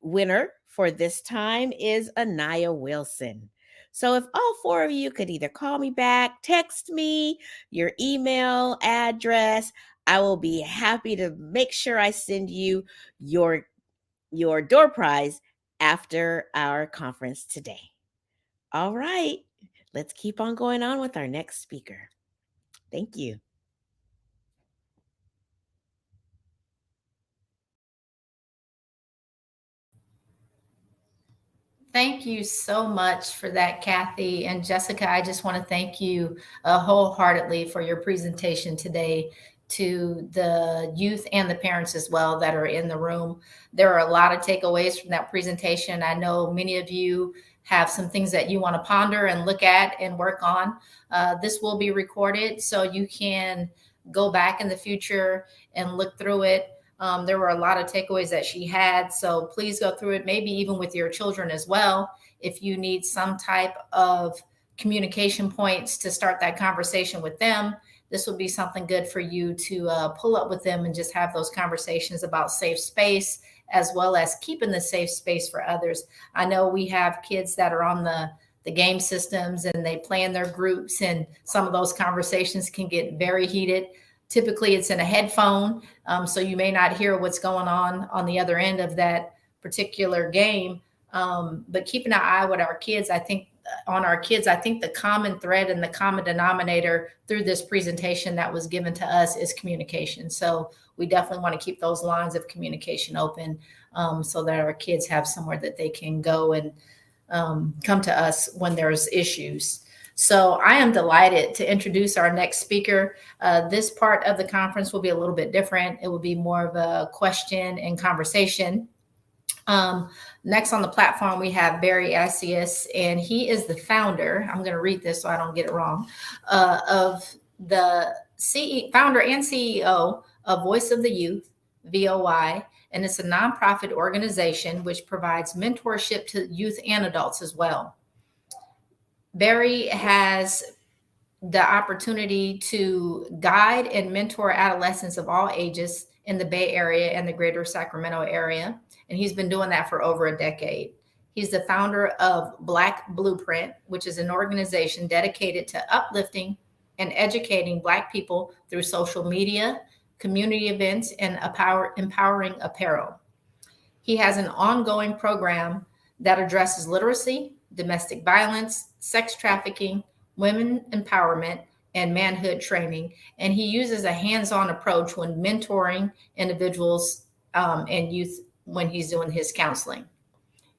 winner for this time is Anaya Wilson. So if all 4 of you could either call me back, text me your email address, I will be happy to make sure I send you your door prize after our conference today. All right, let's keep on going on with our next speaker. Thank you. Thank you so much for that, Kathy. And Jessica, I just want to thank you wholeheartedly for your presentation today to the youth and the parents as well that are in the room. There are a lot of takeaways from that presentation. I know many of you have some things that you want to ponder and look at and work on. This will be recorded, so you can go back in the future and look through it. There were a lot of takeaways that she had, so please go through it, maybe even with your children as well. If you need some type of communication points to start that conversation with them, this would be something good for you to pull up with them and just have those conversations about safe space, as well as keeping the safe space for others. I know we have kids that are on the game systems and they play in their groups, and some of those conversations can get very heated. Typically it's in a headphone, so you may not hear what's going on the other end of that particular game. But keeping an eye with our kids, I think the common thread and the common denominator through this presentation that was given to us is communication. So we definitely want to keep those lines of communication open, so that our kids have somewhere that they can go and come to us when there's issues. So I am delighted to introduce our next speaker. This part of the conference will be a little bit different. It will be more of a question and conversation. Next on the platform, we have Barry Asius, and he is the founder, I'm going to read this so I don't get it wrong, of the founder and CEO of Voice of the Youth, VOY, and it's a nonprofit organization which provides mentorship to youth and adults as well. Barry has the opportunity to guide and mentor adolescents of all ages in the Bay Area and the greater Sacramento area. And he's been doing that for over a decade. He's the founder of Black Blueprint, which is an organization dedicated to uplifting and educating Black people through social media, community events, and empowering apparel. He has an ongoing program that addresses literacy, domestic violence, sex trafficking, women empowerment, and manhood training. And he uses a hands-on approach when mentoring individuals and youth when he's doing his counseling.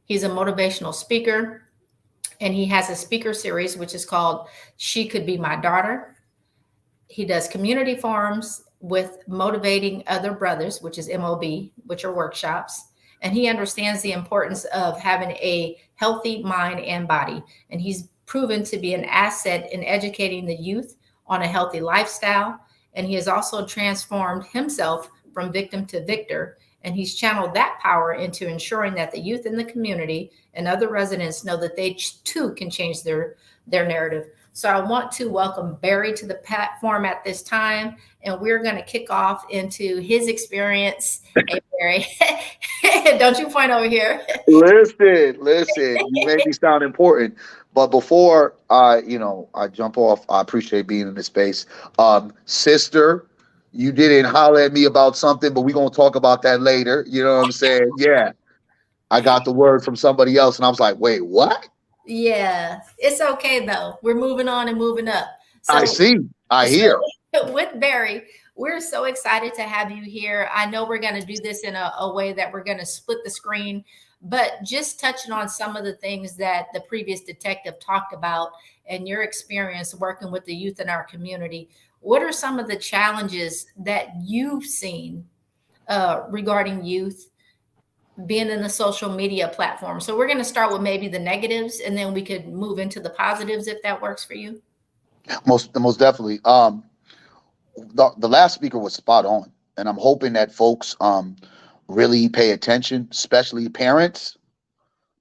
He's a motivational speaker, and he has a speaker series, which is called She Could Be My Daughter. He does community forums with Motivating Other Brothers, which is MOB, which are workshops. And he understands the importance of having a healthy mind and body. And he's proven to be an asset in educating the youth on a healthy lifestyle. And he has also transformed himself from victim to victor. And he's channeled that power into ensuring that the youth in the community and other residents know that they too can change their narrative. So I want to welcome Barry to the platform at this time, and we're going to kick off into his experience. Hey, Barry, don't you point over here. Listen, you made me sound important. But before I jump off, I appreciate being in this space. Sister, you didn't holler at me about something, but we're gonna talk about that later. You know what I'm saying? Yeah. I got the word from somebody else and I was like, wait, what? Yeah, it's okay though. We're moving on and moving up. I see. I hear. So with Barry, we're so excited to have you here. I know we're going to do this in a way that we're going to split the screen, but just touching on some of the things that the previous detective talked about and your experience working with the youth in our community. What are some of the challenges that you've seen regarding youth being in the social media platform? So we're going to start with maybe the negatives, and then we could move into the positives if that works for you. Most definitely. The last speaker was spot on, and I'm hoping that folks really pay attention, especially parents,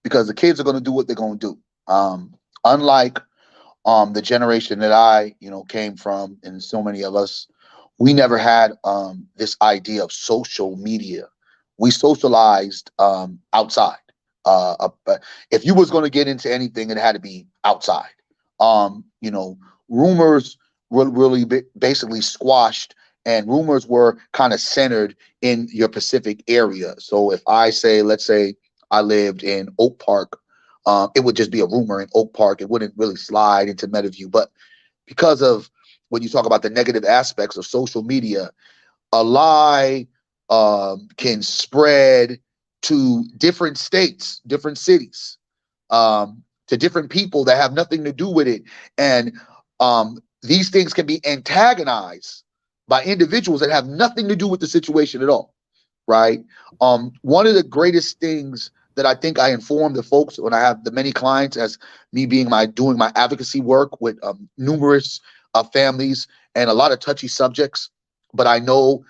because the kids are going to do what they're going to do. Unlike the generation that I came from, and so many of us, we never had this idea of social media. We socialized outside. If you was going to get into anything, it had to be outside. Rumors were really basically squashed, and rumors were kind of centered in your Pacific area. So if I say, let's say I lived in Oak Park, it would just be a rumor in Oak Park. It wouldn't really slide into Meadowview. But because of when you talk about the negative aspects of social media, a lie can spread to different states, different cities, to different people that have nothing to do with it. And these things can be antagonized by individuals that have nothing to do with the situation at all, right? One of the greatest things that I think I inform the folks when I have the many clients, as me being doing my advocacy work with numerous families and a lot of touchy subjects, but I know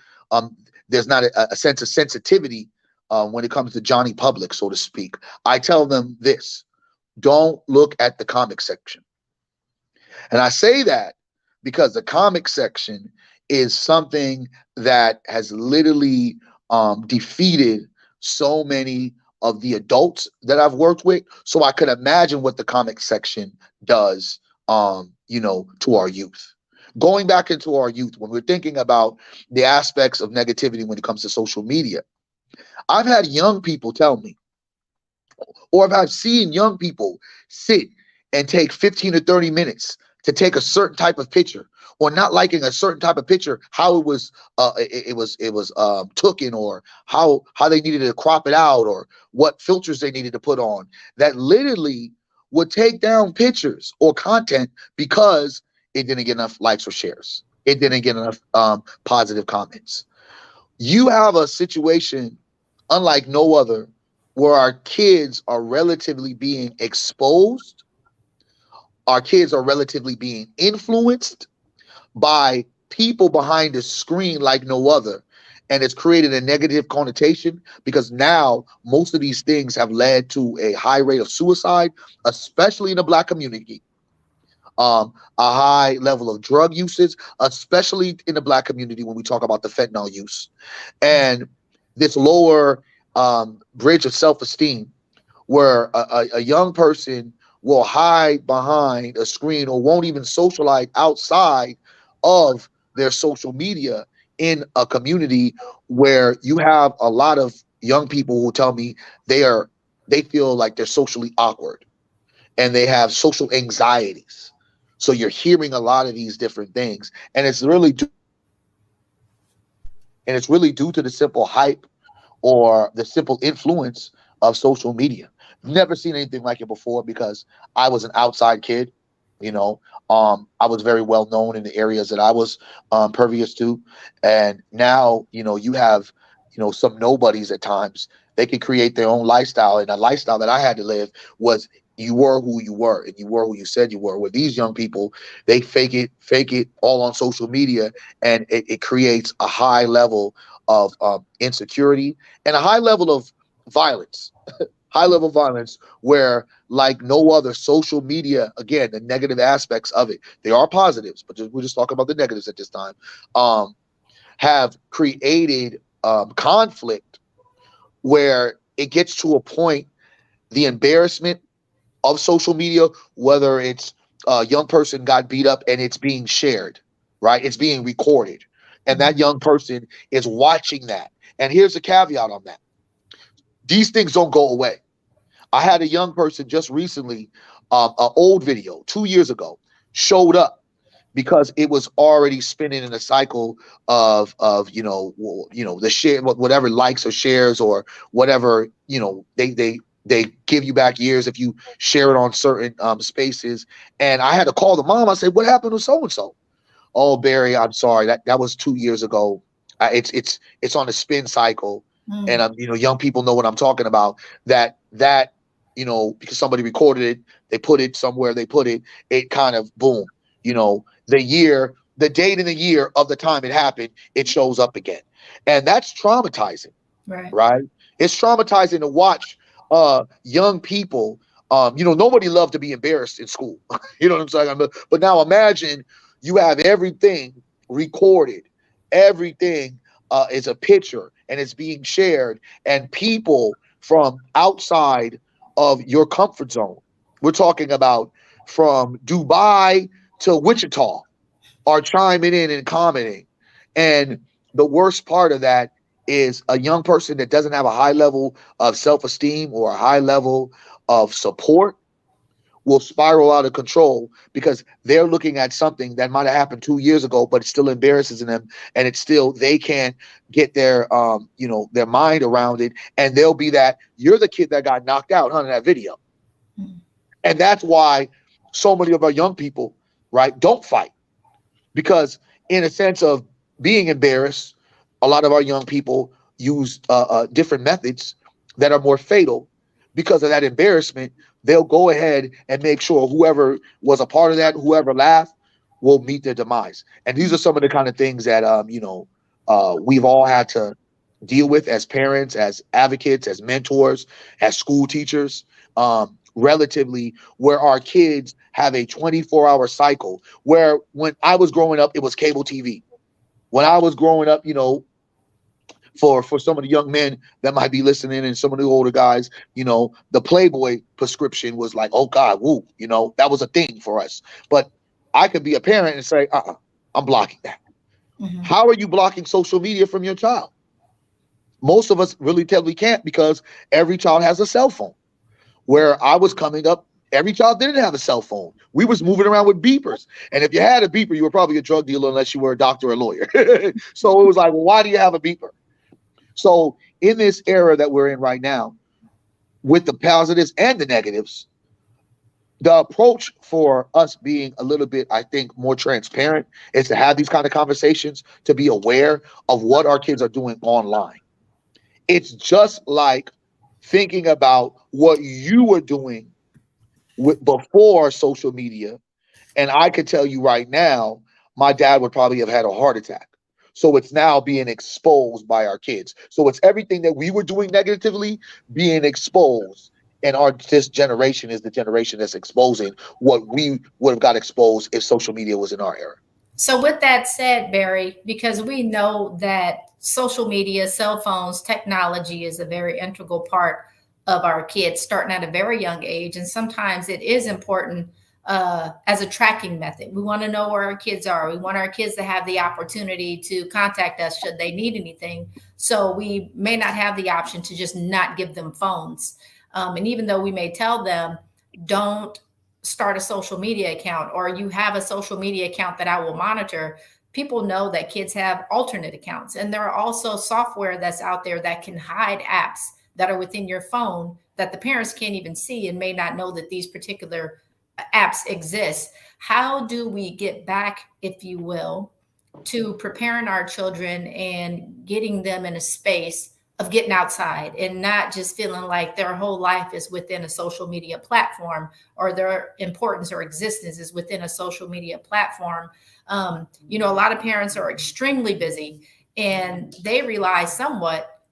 there's not a sense of sensitivity when it comes to Johnny Public, so to speak. I tell them this: don't look at the comic section. And I say that because the comic section is something that has literally defeated so many of the adults that I've worked with. So I could imagine what the comic section does, to our youth. Going back into our youth, when we're thinking about the aspects of negativity when it comes to social media, I've had young people tell me, or I've seen young people sit and take 15 or 30 minutes to take a certain type of picture, or not liking a certain type of picture, how it was taken, or how they needed to crop it out, or what filters they needed to put on, that literally would take down pictures or content because it didn't get enough likes or shares. It didn't get enough positive comments. You have a situation unlike no other where our kids are relatively being exposed. Our kids are relatively being influenced by people behind the screen like no other. And it's created a negative connotation because now most of these things have led to a high rate of suicide, especially in the Black community. A high level of drug usage, especially in the Black community when we talk about the fentanyl use. And this lower bridge of self-esteem where a young person will hide behind a screen or won't even socialize outside of their social media in a community where you have a lot of young people who tell me they feel like they're socially awkward and they have social anxieties. So you're hearing a lot of these different things, and it's really due to the simple hype or the simple influence of social media. Never seen anything like it before because I was an outside kid. I was very well known in the areas that I was pervious to. And now, you have, some nobodies at times. They can create their own lifestyle. And the lifestyle that I had to live was you were who you were and you were who you said you were. With these young people, they fake it all on social media. And it creates a high level of insecurity and a high level of violence. High level violence where like no other. Social media, again, the negative aspects of it. There are positives, but we're just talking about the negatives at this time. Have created conflict where it gets to a point, the embarrassment of social media, whether it's a young person got beat up and it's being shared, right? It's being recorded. And that young person is watching that. And here's a caveat on that. These things don't go away. I had a young person just recently, an old video 2 years ago, showed up because it was already spinning in a cycle of the share, whatever likes or shares or whatever, they give you back years if you share it on certain spaces. And I had to call the mom. I said, "What happened to so and so?" "Oh, Barry, I'm sorry. That was 2 years ago. It's on a spin cycle." And young people know what I'm talking about. That because somebody recorded it, they put it somewhere, it kind of boom. The date and the year of the time it happened, it shows up again, and that's traumatizing. Right? It's traumatizing to watch young people. Nobody loved to be embarrassed in school. You know what I'm saying? But now imagine you have everything recorded, everything is a picture, and it's being shared, and people from outside of your comfort zone, we're talking about from Dubai to Wichita, are chiming in and commenting. And the worst part of that is a young person that doesn't have a high level of self-esteem or a high level of support will spiral out of control because they're looking at something that might have happened 2 years ago, but it still embarrasses them, and it's still, they can't get their their mind around it, and they'll be that, "You're the kid that got knocked out, huh, in that video." And that's why so many of our young people, right, don't fight, because in a sense of being embarrassed, a lot of our young people use different methods that are more fatal. Because of that embarrassment, they'll go ahead and make sure whoever was a part of that, whoever laughed, will meet their demise. And these are some of the kind of things that we've all had to deal with as parents, as advocates, as mentors, as school teachers, relatively, where our kids have a 24-hour cycle. Where when I was growing up, it was cable TV. When I was growing up, for some of the young men that might be listening and some of the older guys, the Playboy prescription was like, oh God, woo, that was a thing for us. But I could be a parent and say, I'm blocking that. How are you blocking social media from your child? Most of us really can't, because every child has a cell phone. Where I was coming up, every child didn't have a cell phone. We was moving around with beepers. And if you had a beeper, you were probably a drug dealer unless you were a doctor or a lawyer. So it was like, well, why do you have a beeper? So in this era that we're in right now, with the positives and the negatives, the approach for us being a little bit, I think, more transparent is to have these kind of conversations, to be aware of what our kids are doing online. It's just like thinking about what you were doing before social media. And I could tell you right now, my dad would probably have had a heart attack. So it's now being exposed by our kids. So it's everything that we were doing negatively being exposed. And this generation is the generation that's exposing what we would have got exposed if social media was in our era. So with that said, Barry, because we know that social media, cell phones, technology is a very integral part of our kids starting at a very young age. And sometimes it is important as a tracking method. We want to know where our kids are. We want our kids to have the opportunity to contact us should they need anything. So we may not have the option to just not give them phones. And even though we may tell them, don't start a social media account, or you have a social media account that I will monitor, people know that kids have alternate accounts. And there are also software that's out there that can hide apps that are within your phone that the parents can't even see and may not know that these particular apps exist. How do we get back, if you will, to preparing our children and getting them in a space of getting outside and not just feeling like their whole life is within a social media platform, or their importance or existence is within a social media platform? A lot of parents are extremely busy and they rely somewhat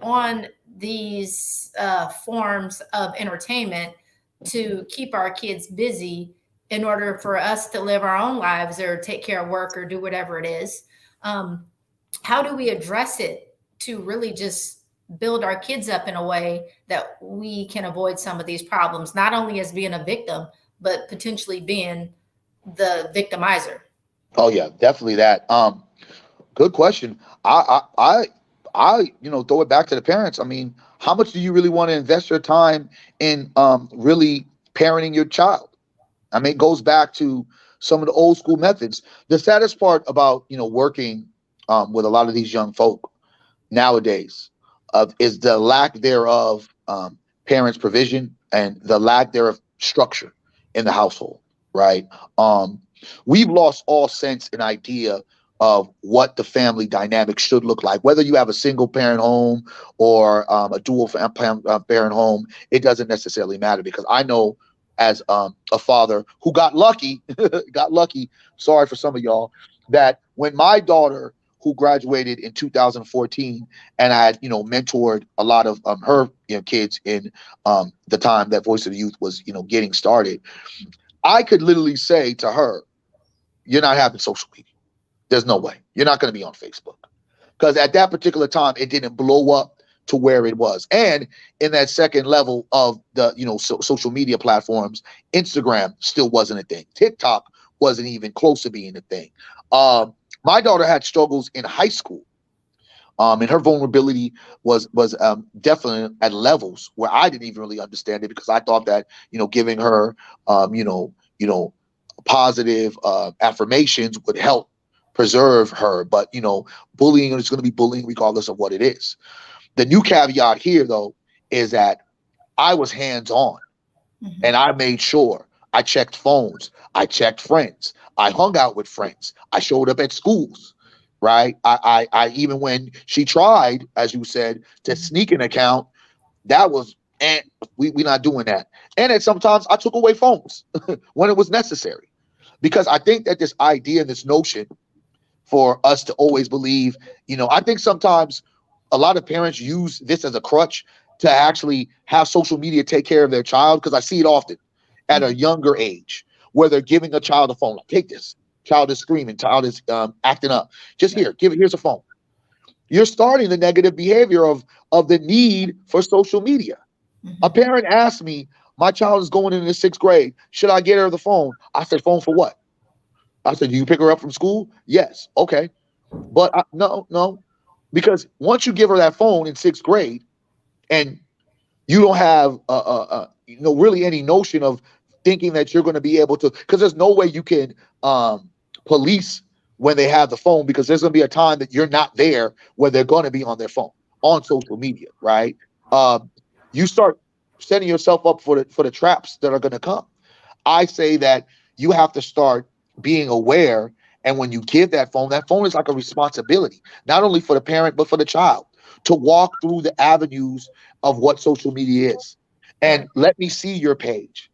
on these forms of entertainment to keep our kids busy in order for us to live our own lives or take care of work or do whatever it is. How do we address it to really just build our kids up in a way that we can avoid some of these problems, not only as being a victim, but potentially being the victimizer? Oh yeah, definitely that. Good question. I throw it back to the parents. I mean, how much do you really want to invest your time in really parenting your child? I mean, it goes back to some of the old school methods. The saddest part about working with a lot of these young folk nowadays is the lack thereof parents' provision and the lack thereof structure in the household. Right? We've lost all sense and idea of what the family dynamic should look like. Whether you have a single parent home or a dual parent home, it doesn't necessarily matter, because I know as a father who got lucky, sorry for some of y'all, that when my daughter, who graduated in 2014, and I had, mentored a lot of her kids in the time that Voice of the Youth was, getting started, I could literally say to her, you're not having social media. There's no way. You're not going to be on Facebook. Because at that particular time, it didn't blow up to where it was. And in that second level of the, social media platforms, Instagram still wasn't a thing. TikTok wasn't even close to being a thing. My daughter had struggles in high school. And her vulnerability was definitely at levels where I didn't even really understand it, because I thought that, giving her, positive affirmations would help preserve her. But, bullying is going to be bullying regardless of what it is. The new caveat here, though, is that I was hands-on, and I made sure I checked phones. I checked friends. I hung out with friends. I showed up at schools. Right. I even when she tried, as you said, to sneak an account, that was, we're not doing that. And then sometimes I took away phones when it was necessary, because I think that this idea and this notion for us to always believe, I think sometimes a lot of parents use this as a crutch to actually have social media take care of their child, because I see it often at a younger age where they're giving a child a phone. Like, take this. Child is screaming. Child is acting up. Just here's a phone. You're starting the negative behavior of the need for social media. A parent asked me, my child is going into the 6th grade. Should I get her the phone? I said, phone for what? I said, do you pick her up from school? Yes. Okay. But no. Because once you give her that phone in 6th grade and you don't have really any notion of thinking that you're going to be able to, because there's no way you can police when they have the phone, because there's going to be a time that you're not there where they're going to be on their phone, on social media, right? You start setting yourself up for the traps that are going to come. I say that you have to start being aware, and when you give that phone is like a responsibility, not only for the parent but for the child, to walk through the avenues of what social media is, and let me see your page,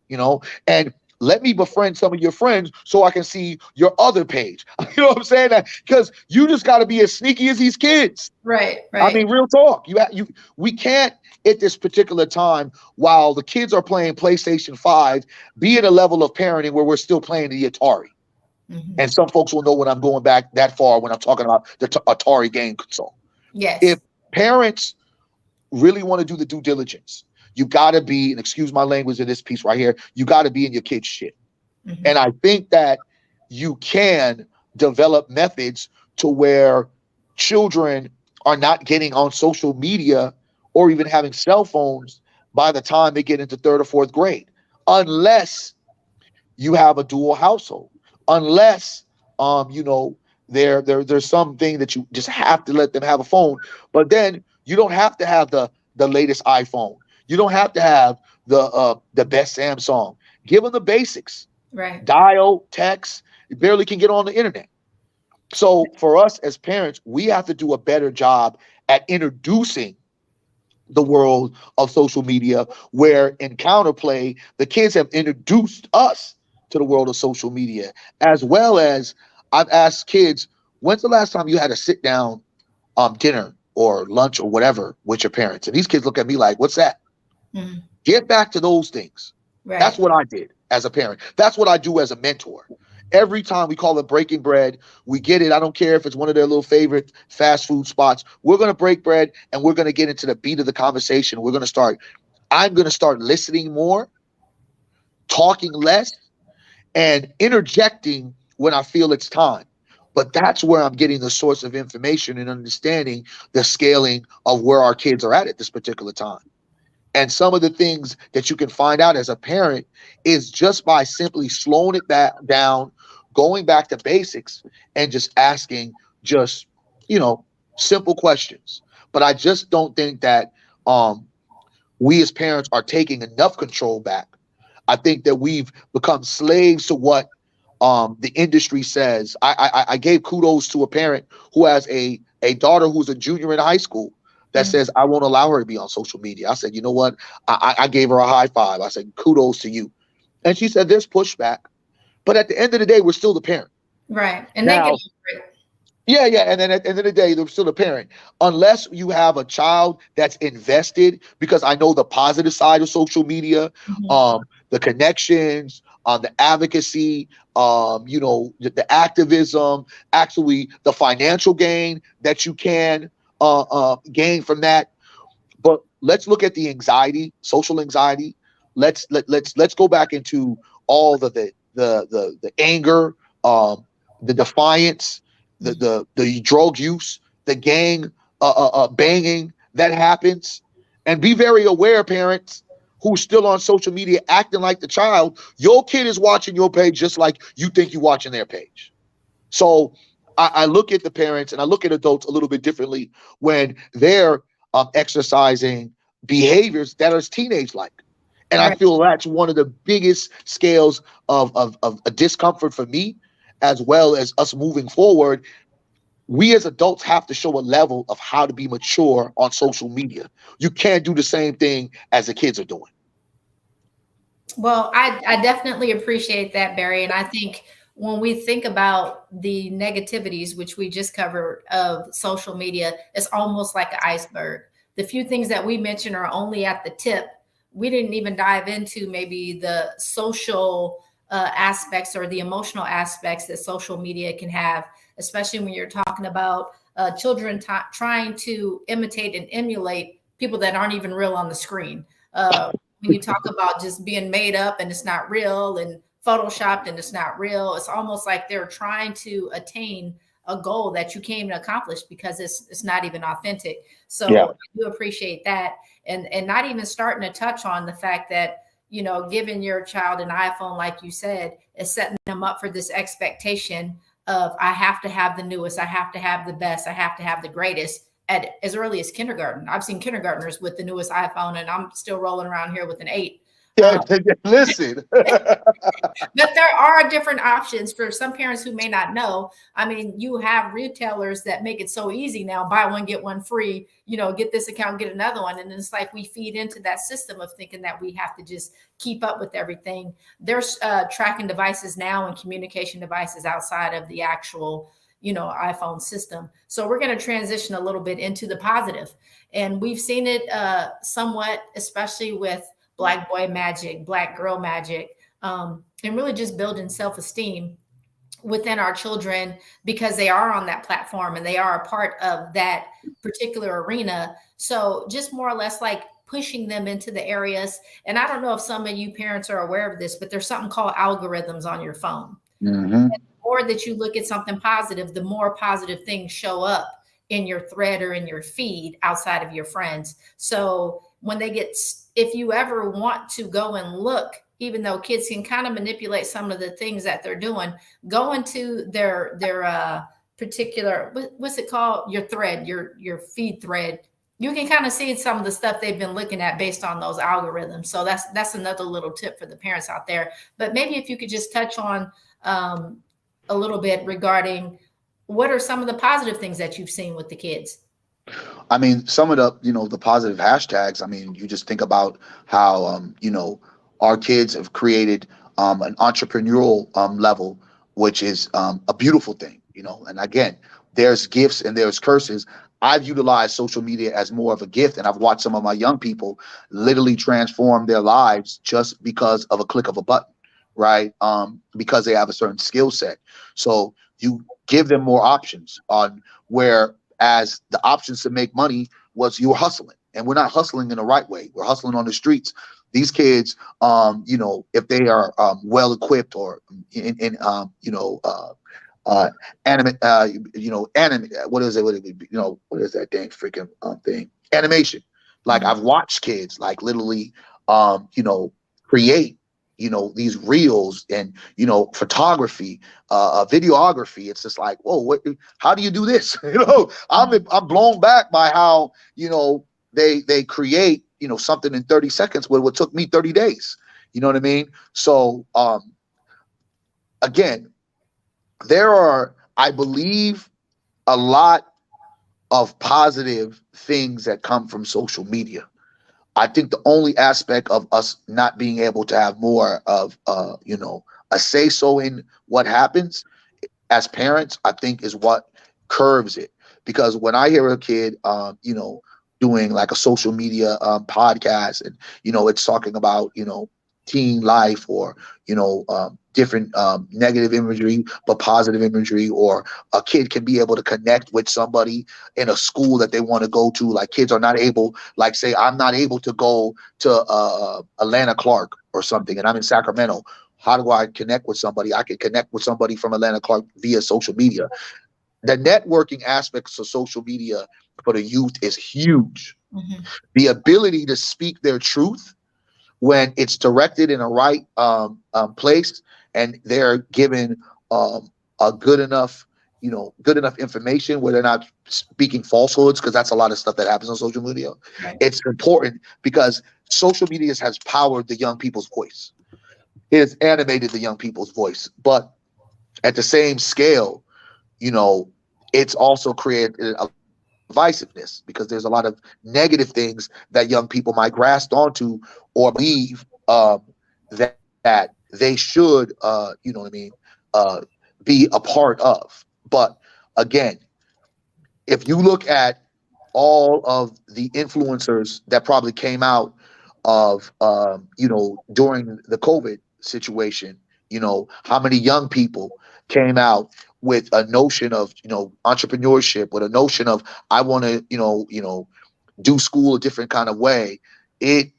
and let me befriend some of your friends so I can see your other page. You know what I'm saying? Because you just got to be as sneaky as these kids. Right. I mean, real talk. We can't at this particular time, while the kids are playing PlayStation 5, be at a level of parenting where we're still playing the Atari. And some folks will know when I'm going back that far when I'm talking about the Atari game console. Yes. If parents really want to do the due diligence, you got to be, and excuse my language in this piece right here, you got to be in your kid's shit. And I think that you can develop methods to where children are not getting on social media or even having cell phones by the time they get into 3rd or 4th grade, unless you have a dual household, unless, there's something that you just have to let them have a phone. But then you don't have to have the latest iPhone. You don't have to have the best Samsung. Give them the basics. Right. Dial, text. You barely can get on the internet. So for us as parents, we have to do a better job at introducing the world of social media, where in counterplay, the kids have introduced us to the world of social media, as well as I've asked kids, when's the last time you had a sit down dinner or lunch or whatever with your parents? And these kids look at me like, what's that? Get back to those things. That's Right. what I did as a parent. That's what I do as a mentor. Every time we call it breaking bread, we get it. I don't care if it's one of their little favorite fast food spots. We're going to break bread and we're going to get into the beat of the conversation. I'm going to start listening more, talking less, and interjecting when I feel it's time. But that's where I'm getting the source of information and understanding the scaling of where our kids are at this particular time. And some of the things that you can find out as a parent is just by simply slowing it back down, going back to basics, and just asking just, simple questions. But I just don't think that we as parents are taking enough control back. I think that we've become slaves to what the industry says. I gave kudos to a parent who has a daughter who's a junior in high school that says, I won't allow her to be on social media. I said, you know what? I gave her a high five. I said, kudos to you. And she said, there's pushback. But at the end of the day, we're still the parent. Right. And Now, they get over it. Yeah. And then at the end of the day, they're still a parent. Unless you have a child that's invested, because I know the positive side of social media, the connections, the advocacy, the activism, actually the financial gain that you can gain from that. But let's look at the anxiety, social anxiety. Let's go back into all the anger, the defiance, the drug use, the gang banging that happens, and be very aware, parents who's still on social media acting like the child. Your kid is watching your page just like you think you're watching their page. So I look at the parents and I look at adults a little bit differently when they're exercising behaviors that are teenage-like. And I feel that's one of the biggest scales of a discomfort for me, as well as us moving forward. We as adults have to show a level of how to be mature on social media. You can't do the same thing as the kids are doing. Well, I definitely appreciate that, Barry. And I think when we think about the negativities, which we just covered of social media, it's almost like an iceberg. The few things that we mentioned are only at the tip. We didn't even dive into maybe the social aspects or the emotional aspects that social media can have, especially when you're talking about children trying to imitate and emulate people that aren't even real on the screen. When you talk about just being made up and it's not real, and photoshopped and it's not real, it's almost like they're trying to attain a goal that you can't even accomplish because it's not even authentic. So yeah. I do appreciate that. And not even starting to touch on the fact that, giving your child an iPhone, like you said, is setting them up for this expectation of, I have to have the newest, I have to have the best, I have to have the greatest at as early as kindergarten. I've seen kindergartners with the newest iPhone, and I'm still rolling around here with an 8. Listen. But there are different options for some parents who may not know. I mean, you have retailers that make it so easy now, buy one, get one free, get this account, get another one. And it's like we feed into that system of thinking that we have to just keep up with everything. There's tracking devices now and communication devices outside of the actual iPhone system. So we're going to transition a little bit into the positive. And we've seen it somewhat, especially with Black boy magic, Black girl magic, and really just building self-esteem within our children because they are on that platform and they are a part of that particular arena. So just more or less like pushing them into the areas. And I don't know if some of you parents are aware of this, but there's something called algorithms on your phone. Mm-hmm. The more that you look at something positive, the more positive things show up in your thread or in your feed outside of your friends. So when they if you ever want to go and look, even though kids can kind of manipulate some of the things that they're doing, go into their particular, what's it called? Your thread, your feed thread. You can kind of see some of the stuff they've been looking at based on those algorithms. So that's another little tip for the parents out there. But maybe if you could just touch on a little bit regarding what are some of the positive things that you've seen with the kids? I mean, some of the positive hashtags, I mean, you just think about how, our kids have created an entrepreneurial level, which is a beautiful thing, and again, there's gifts and there's curses. I've utilized social media as more of a gift, and I've watched some of my young people literally transform their lives just because of a click of a button, right? Because they have a certain skill set. So you give them more options on whereas the options to make money was you were hustling, and we're not hustling in the right way. We're hustling on the streets. These kids, if they are well equipped or animate, what is it? What is that dang freaking thing? Animation. Like I've watched kids like literally, create, these reels and, photography, videography. It's just like, whoa, how do you do this? I'm blown back by how, they create, something in 30 seconds where what took me 30 days. You know what I mean? So, again, there are, I believe, a lot of positive things that come from social media. I think the only aspect of us not being able to have more of, a say so in what happens as parents, I think is what curves it. Because when I hear a kid, doing like a social media podcast, and it's talking about teen life, or different negative imagery but positive imagery, or a kid can be able to connect with somebody in a school that they want to go to. Like kids are not able, like say I'm not able to go to Atlanta Clark or something, and I'm in Sacramento. How do I connect with somebody? I can connect with somebody from Atlanta Clark via social media. The networking aspects of social media for the youth is huge. Mm-hmm. The ability to speak their truth when it's directed in a right place, and they're given a good enough information where they're not speaking falsehoods, because that's a lot of stuff that happens on social media. Right. It's important because social media has powered the young people's voice. It has animated the young people's voice, but at the same scale, it's also created a divisiveness, because there's a lot of negative things that young people might grasp onto or believe that they should, be a part of. But again, if you look at all of the influencers that probably came out of, during the COVID situation, how many young people came out with a notion of, entrepreneurship, with a notion of, I want to, do school a different kind of way. It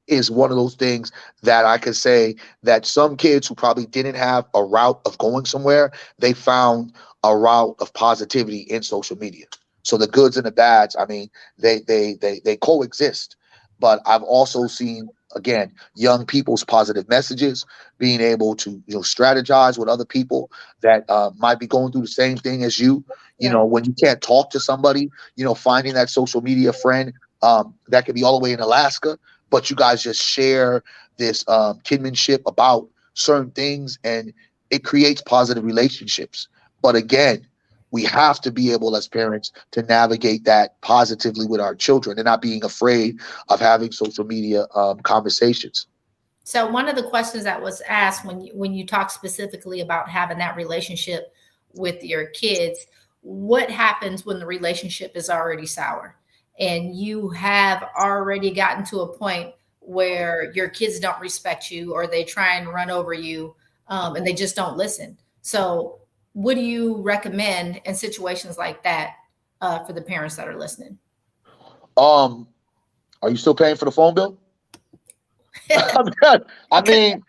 is one of those things that I could say that some kids who probably didn't have a route of going somewhere, they found a route of positivity in social media. So the goods and the bads, I mean, they coexist. But I've also seen, again, young people's positive messages, being able to strategize with other people that might be going through the same thing as you. When you can't talk to somebody, finding that social media friend that could be all the way in Alaska, but you guys just share this kinship about certain things, and it creates positive relationships. But again, we have to be able as parents to navigate that positively with our children and not being afraid of having social media conversations. So one of the questions that was asked when you talk specifically about having that relationship with your kids, what happens when the relationship is already sour and you have already gotten to a point where your kids don't respect you, or they try and run over you, and they just don't listen? So what do you recommend in situations like that for the parents that are listening? Are you still paying for the phone bill? I mean,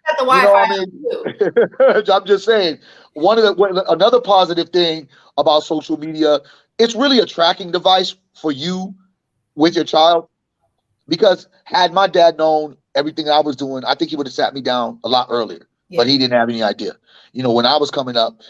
I'm just saying, another positive thing about social media, it's really a tracking device for you with your child. Because had my dad known everything I was doing, I think he would have sat me down a lot earlier. Yeah. But he didn't have any idea. When I was coming up,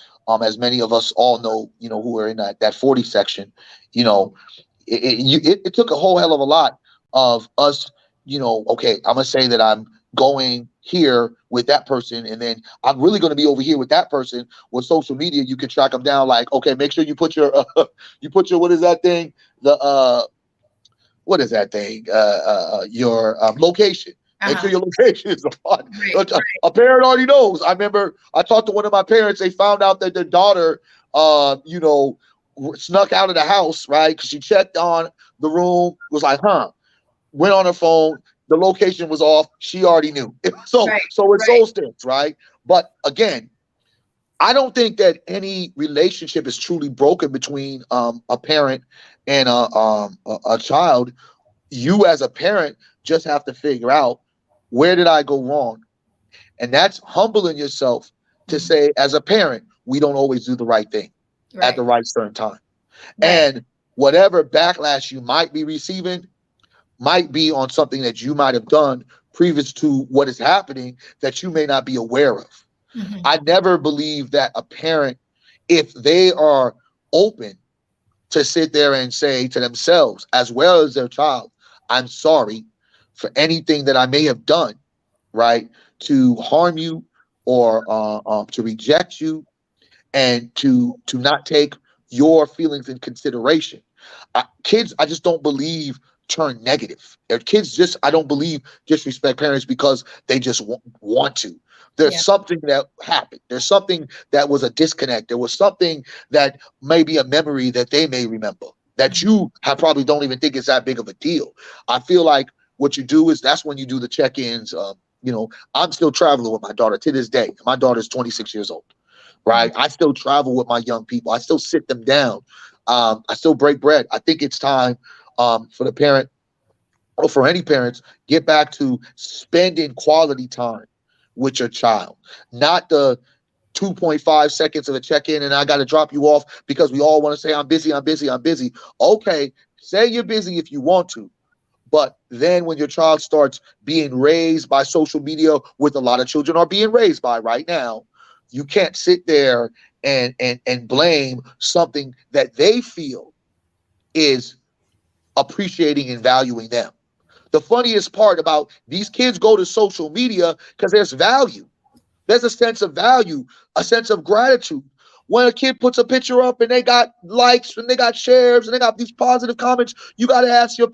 as many of us all know, who are in that 40 section, it took a whole hell of a lot of us, okay, I'm going to say that I'm going here with that person, and then I'm really going to be over here with that person. With social media, you can track them down. Like, okay, make sure you put your, what is that thing? What is that thing? Your location. Make sure your location is on. Right. A parent already knows. I remember I talked to one of my parents. They found out that their daughter, snuck out of the house, right? Because she checked on the room, was like, huh, went on her phone, the location was off, she already knew. So Right, so it's right. those things, right? But again, I don't think that any relationship is truly broken between a parent and a child. You as a parent just have to figure out, where did I go wrong? And that's humbling yourself to Mhm. say, as a parent, we don't always do the right thing at Right, the right certain time. right. And whatever backlash you might be receiving might be on something that you might have done previous to what is happening that you may not be aware of. Mhm. I never believe that a parent, if they are open to sit there and say to themselves as well as their child, I'm sorry for anything that I may have done, right, to harm you or to reject you, and to not take your feelings in consideration. Kids, I just don't believe turn negative. Kids just, I don't believe disrespect parents because they just want to. There's Yeah. something that happened. There's something that was a disconnect. There was something that may be a memory that they may remember that you have probably don't even think is that big of a deal. I feel like what you do is that's when you do the check-ins. I'm still traveling with my daughter to this day. My daughter's 26 years old, right? I still travel with my young people. I still sit them down. I still break bread. I think it's time for the parent, or for any parents, get back to spending quality time with your child, not the 2.5 seconds of a check-in and I got to drop you off because we all want to say, I'm busy, I'm busy, I'm busy. Okay, say you're busy if you want to. But then when your child starts being raised by social media, with a lot of children are being raised by right now, you can't sit there and blame something that they feel is appreciating and valuing them. The funniest part about these kids go to social media because there's value. There's a sense of value, a sense of gratitude. When a kid puts a picture up and they got likes and they got shares and they got these positive comments, you got to ask the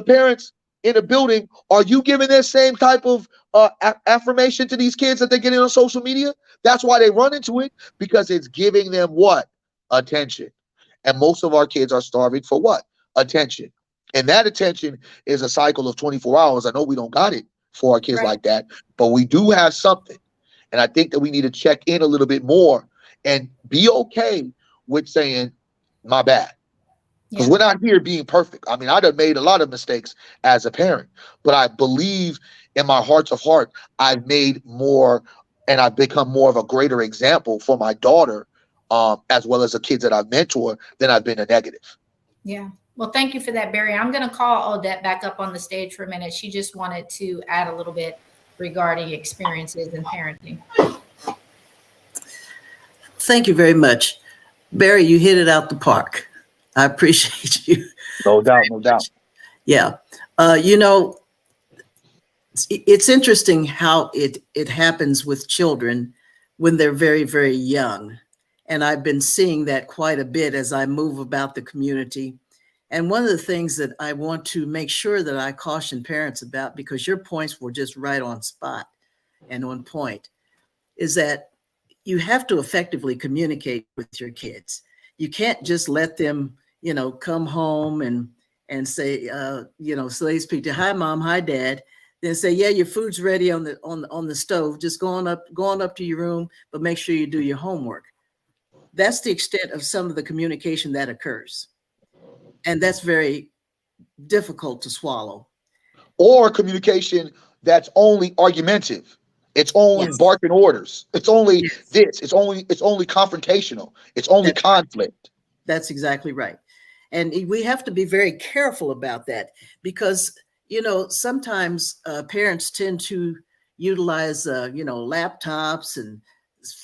parents in the building, are you giving that same type of affirmation to these kids that they're getting on social media? That's why they run into it, because it's giving them what? Attention. And most of our kids are starving for what? Attention. And that attention is a cycle of 24 hours. I know we don't got it for our kids Right. like that, but we do have something. And I think that we need to check in a little bit more and be okay with saying, my bad. Because Yeah. we're not here being perfect. I mean, I'd have made a lot of mistakes as a parent, but I believe in my heart of heart, I've made more and I've become more of a greater example for my daughter, as well as the kids that I've mentored, than I've been a negative. Yeah. Well, thank you for that, Barry. I'm going to call Odette back up on the stage for a minute. She just wanted to add a little bit regarding experiences in parenting. Thank you very much. Barry, you hit it out the park. I appreciate you. No doubt, no doubt. Yeah. It's interesting how it happens with children when they're very, very young. And I've been seeing that quite a bit as I move about the community. And one of the things that I want to make sure that I caution parents about, because your points were just right on spot and on point, is that you have to effectively communicate with your kids. You can't just let them, come home and say, so they speak to, hi, mom, hi, dad. Then say, yeah, your food's ready on the stove. Just go on up to your room, but make sure you do your homework. That's the extent of some of the communication that occurs. And that's very difficult to swallow. Or communication that's only argumentative. It's only Yes. barking orders. It's only Yes. this. It's only confrontational. It's only That's right. conflict. That's exactly right. And we have to be very careful about that because, sometimes parents tend to utilize, laptops and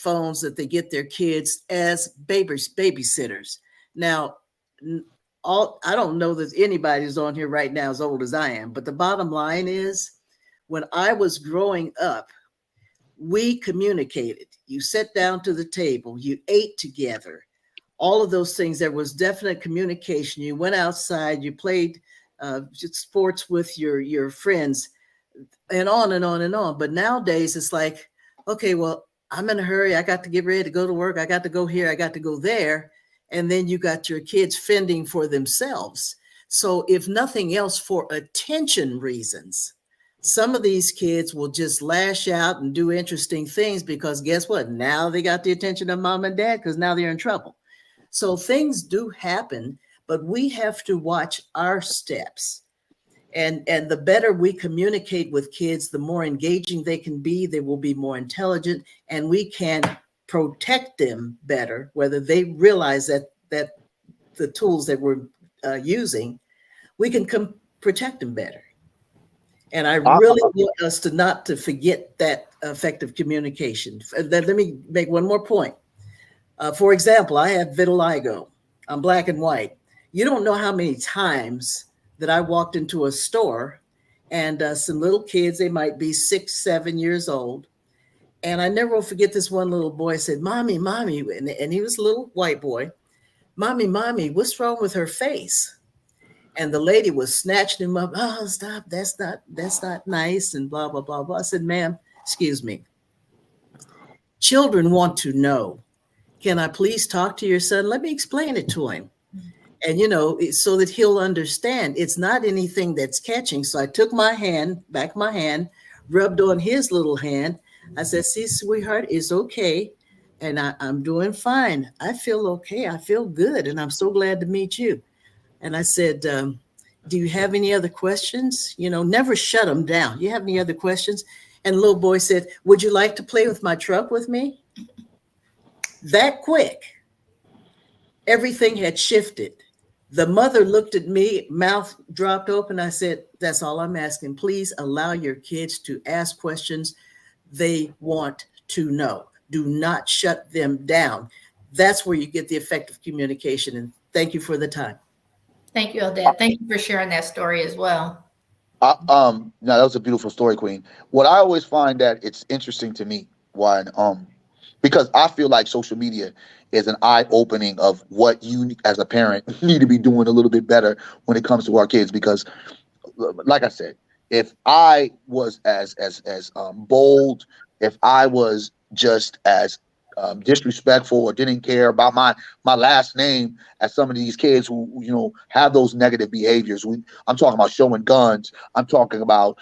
phones that they get their kids as babysitters. Now, I don't know that anybody's on here right now as old as I am, but the bottom line is when I was growing up, we communicated. You sat down to the table, you ate together, all of those things. There was definite communication. You went outside, you played sports with your friends, and on and on and on. But nowadays it's like, okay, well, I'm in a hurry. I got to get ready to go to work. I got to go here. I got to go there. and then you got your kids fending for themselves. So if nothing else, for attention reasons, some of these kids will just lash out and do interesting things because guess what? Now they got the attention of mom and dad because now they're in trouble. So things do happen, but we have to watch our steps. And the better we communicate with kids, the more engaging they can be. They will be more intelligent, and we can protect them better, whether they realize that the tools that we're using, we can protect them better. And I really want us to not to forget that effective communication. Let me make one more point. For example, I have vitiligo. I'm black and white. You don't know how many times that I walked into a store and some little kids, they might be 6, 7 years old. And I never will forget this one little boy said, "Mommy, mommy," and he was a little white boy. "Mommy, mommy, what's wrong with her face?" And the lady was snatching him up. "Oh, stop. That's not nice." And blah, blah, blah, blah. I said, "Ma'am, excuse me. Children want to know. Can I please talk to your son? Let me explain it to him." And, so that he'll understand it's not anything that's catching. So I took my hand, rubbed on his little hand. I said, "See, sweetheart, it's okay. And I'm doing fine. I feel okay. I feel good. And I'm so glad to meet you." And I said, "Do you have any other questions? Never shut them down. You have any other questions?" And the little boy said, "Would you like to play with my truck with me?" That quick, everything had shifted. The mother looked at me, mouth dropped open. I said, "That's all I'm asking. Please allow your kids to ask questions they want to know. Do not shut them down." That's where you get the effective communication. And thank you for the time. Thank you, Odette. Thank you for sharing that story as well. No, that was a beautiful story, Queen. What I always find that it's interesting to me because I feel like social media is an eye-opening of what you as a parent need to be doing a little bit better when it comes to our kids. Because, like I said, if I was as bold, if I was just as disrespectful or didn't care about my last name as some of these kids who have those negative behaviors. I'm talking about showing guns. I'm talking about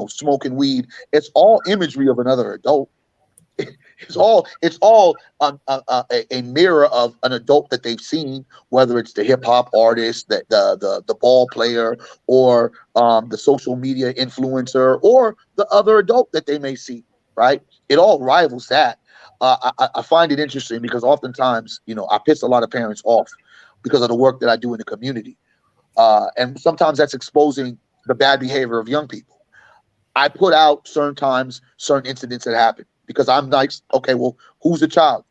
smoking weed. It's all imagery of another adult. It's all a mirror of an adult that they've seen, whether it's the hip hop artist, the ball player, or the social media influencer, or the other adult that they may see. Right? It all rivals that. I find it interesting because oftentimes, I piss a lot of parents off because of the work that I do in the community, and sometimes that's exposing the bad behavior of young people. I put out certain incidents that happen. Because I'm nice. Okay, well, who's the child?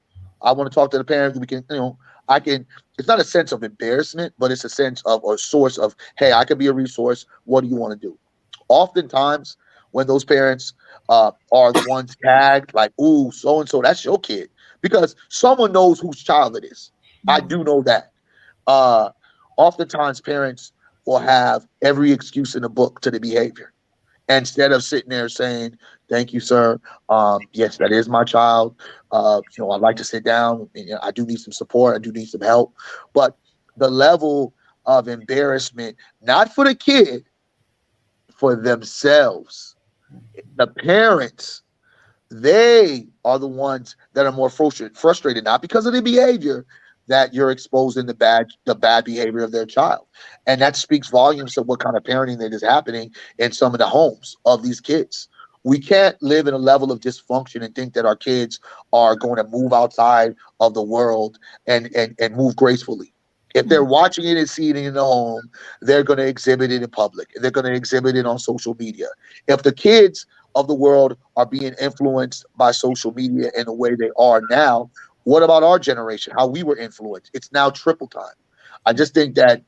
I want to talk to the parent. We can, it's not a sense of embarrassment, but it's a sense of a source of, hey, I could be a resource. What do you want to do? Oftentimes, when those parents are the ones tagged, like, "Ooh, so-and-so, that's your kid." Because someone knows whose child it is. I do know that. Oftentimes, parents will have every excuse in the book to the behavior. Instead of sitting there saying, "Thank you, sir. Yes, that is my child. I'd like to sit down. I do need some support. I do need some help." But the level of embarrassment, not for the kid, for themselves, the parents, they are the ones that are more frustrated, not because of the behavior, that you're exposing the bad behavior of their child. And that speaks volumes of what kind of parenting that is happening in some of the homes of these kids. We can't live in a level of dysfunction and think that our kids are going to move outside of the world and move gracefully. If they're watching it and seeing it in the home, they're going to exhibit it in public. They're going to exhibit it on social media. If the kids of the world are being influenced by social media in the way they are now, what about our generation? How we were influenced? It's now triple time. I just think that,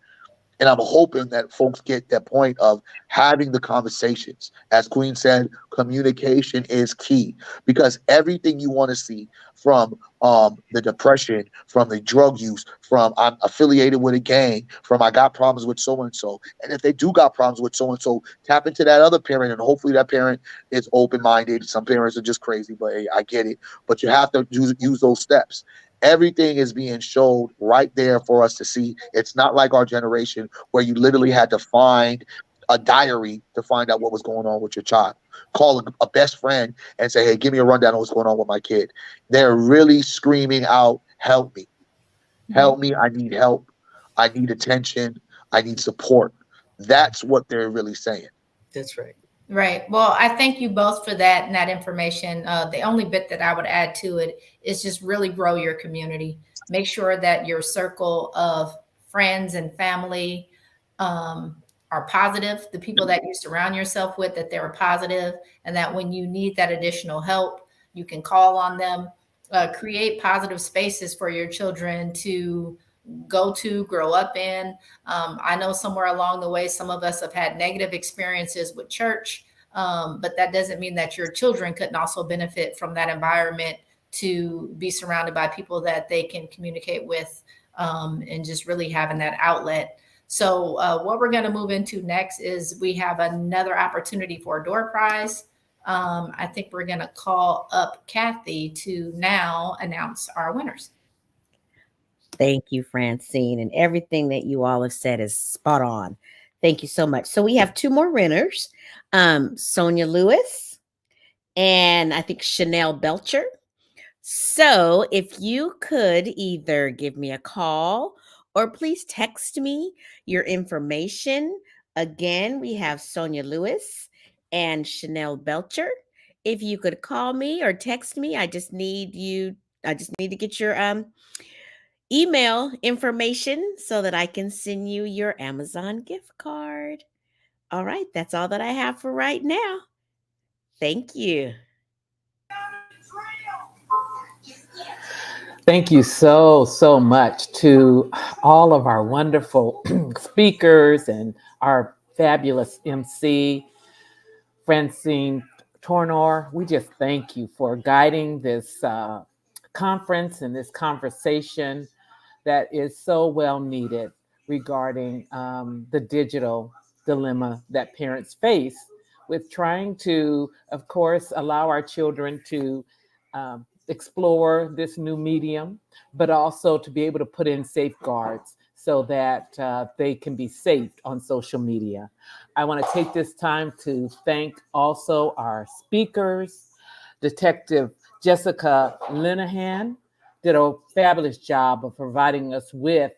and I'm hoping that folks get that point of having the conversations. As Queen said, communication is key, because everything you want to see, from the depression, from the drug use, from I'm affiliated with a gang, from I got problems with so-and-so. And if they do got problems with so-and-so, tap into that other parent, and hopefully that parent is open-minded. Some parents are just crazy, but hey, I get it. But you have to use those steps. Everything is being showed right there for us to see. It's not like our generation where you literally had to find a diary to find out what was going on with your child. Call a best friend and say, hey, give me a rundown of what's going on with my kid. They're really screaming out, help me. Help me. I need help. I need attention. I need support. That's what they're really saying. That's right. Right. Well, I thank you both for that and that information. The only bit that I would add to it is just really grow your community. Make sure that your circle of friends and family are positive. The people that you surround yourself with, that they're positive, and that when you need that additional help, you can call on them. Create positive spaces for your children to go to, grow up in. I know somewhere along the way, some of us have had negative experiences with church, but that doesn't mean that your children couldn't also benefit from that environment to be surrounded by people that they can communicate with, and just really having that outlet. So what we're going to move into next is we have another opportunity for a door prize. I think we're going to call up Kathy to now announce our winners. Thank you, Francine. And everything that you all have said is spot on. Thank you so much. So we have two more winners, Sonia Lewis and I think Chanel Belcher. So if you could either give me a call or please text me your information. Again, we have Sonia Lewis and Chanel Belcher. If you could call me or text me, I just need to get your email information so that I can send you your Amazon gift card. All right, that's all that I have for right now. Thank you. Thank you so much to all of our wonderful speakers and our fabulous MC, Francine Tornor. We just thank you for guiding this conference and this conversation that is so well needed regarding the digital dilemma that parents face with trying to, of course, allow our children to explore this new medium, but also to be able to put in safeguards so that they can be safe on social media. I want to take this time to thank also our speakers. Detective Jessica Linehan did a fabulous job of providing us with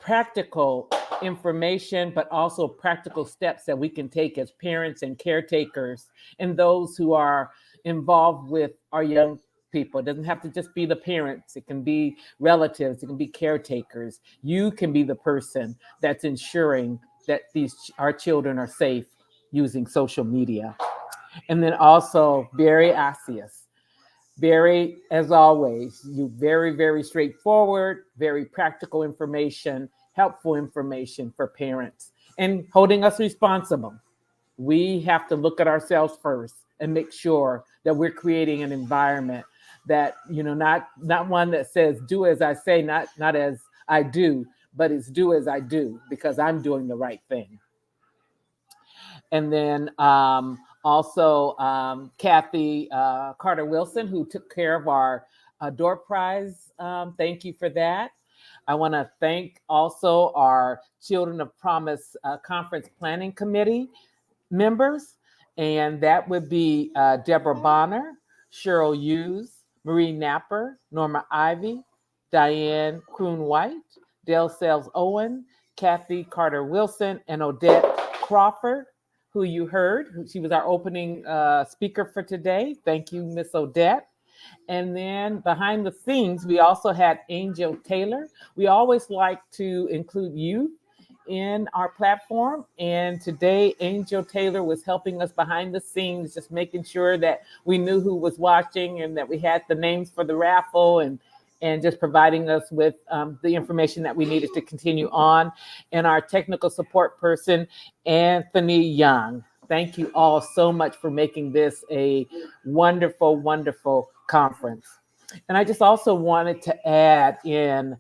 practical information, but also practical steps that we can take as parents and caretakers and those who are involved with our young people. It doesn't have to just be the parents. It can be relatives. It can be caretakers. You can be the person that's ensuring that our children are safe using social media. And then also Barry Asius. Barry, as always, you very, very straightforward, very practical information, helpful information for parents, and holding us responsible. We have to look at ourselves first and make sure that we're creating an environment that, not one that says, do as I say, not as I do, but it's do as I do, because I'm doing the right thing. And then also Kathy Carter Wilson, who took care of our door prize. Thank you for that. I want to thank also our Children of Promise Conference Planning Committee members. And that would be Deborah Bonner, Cheryl Hughes, Marie Napper, Norma Ivy, Diane Kroon-White, Dale Sells Owen, Kathy Carter Wilson, and Odette Crawford, who you heard. She was our opening speaker for today. Thank you, Miss Odette. And then behind the scenes, we also had Angel Taylor. We always like to include you in our platform. And today, Angel Taylor was helping us behind the scenes, just making sure that we knew who was watching and that we had the names for the raffle and just providing us with the information that we needed to continue on. And our technical support person, Anthony Young. Thank you all so much for making this a wonderful, wonderful conference. And I just also wanted to add in,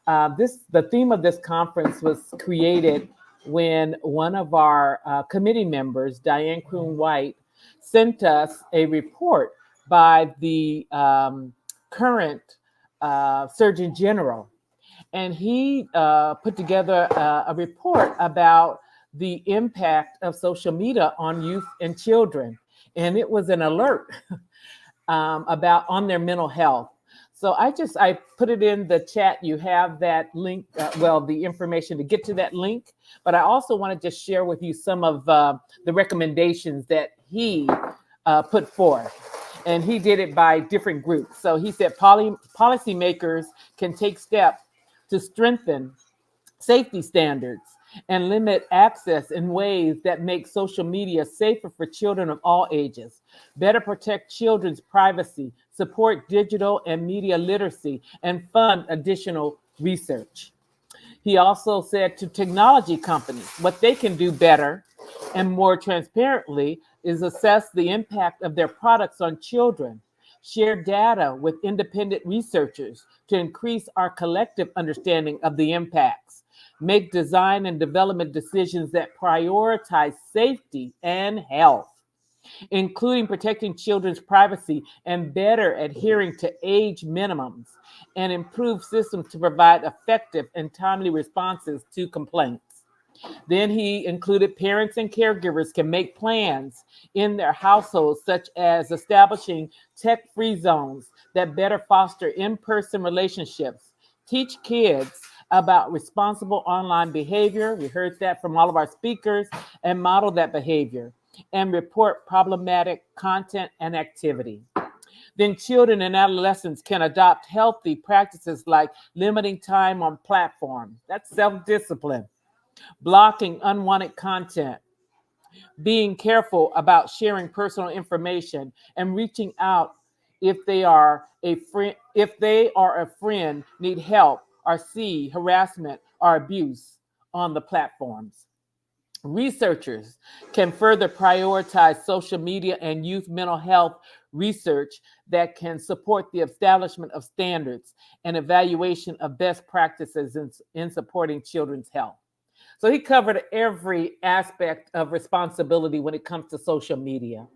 the theme of this conference was created when one of our committee members, Diane Kroon-White, sent us a report by the current Surgeon General, and he put together a report about the impact of social media on youth and children, and it was an alert about on their mental health. So I put it in the chat. You have that link, the information to get to that link. But I also want to just share with you some of the recommendations that he put forth. And he did it by different groups. So he said policymakers can take steps to strengthen safety standards and limit access in ways that make social media safer for children of all ages, better protect children's privacy, support digital and media literacy, and fund additional research. He also said to technology companies, what they can do better and more transparently is assess the impact of their products on children, share data with independent researchers to increase our collective understanding of the impacts, make design and development decisions that prioritize safety and health, including protecting children's privacy and better adhering to age minimums, and improve systems to provide effective and timely responses to complaints. Then he included parents and caregivers can make plans in their households, such as establishing tech-free zones that better foster in-person relationships, teach kids about responsible online behavior. We heard that from all of our speakers, and model that behavior, and report problematic content and activity. Then children and adolescents can adopt healthy practices like limiting time on platforms. That's self-discipline. Blocking unwanted content, being careful about sharing personal information, and reaching out if they are a friend, need help, or see harassment or abuse on the platforms. Researchers can further prioritize social media and youth mental health research that can support the establishment of standards and evaluation of best practices in supporting children's health. So he covered every aspect of responsibility when it comes to social media.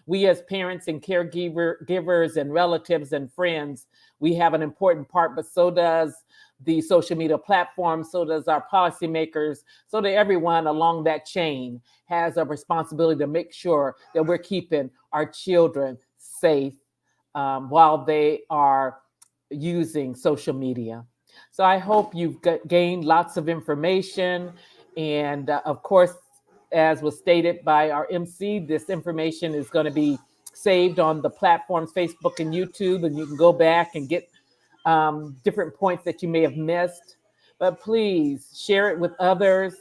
We as parents and caregivers and relatives and friends, we have an important part, but so does the social media platform, so does our policymakers, so that everyone along that chain has a responsibility to make sure that we're keeping our children safe while they are using social media. So I hope you've gained lots of information. And of course, as was stated by our MC, this information is going to be saved on the platforms, Facebook and YouTube, and you can go back and get different points that you may have missed. But please share it with others,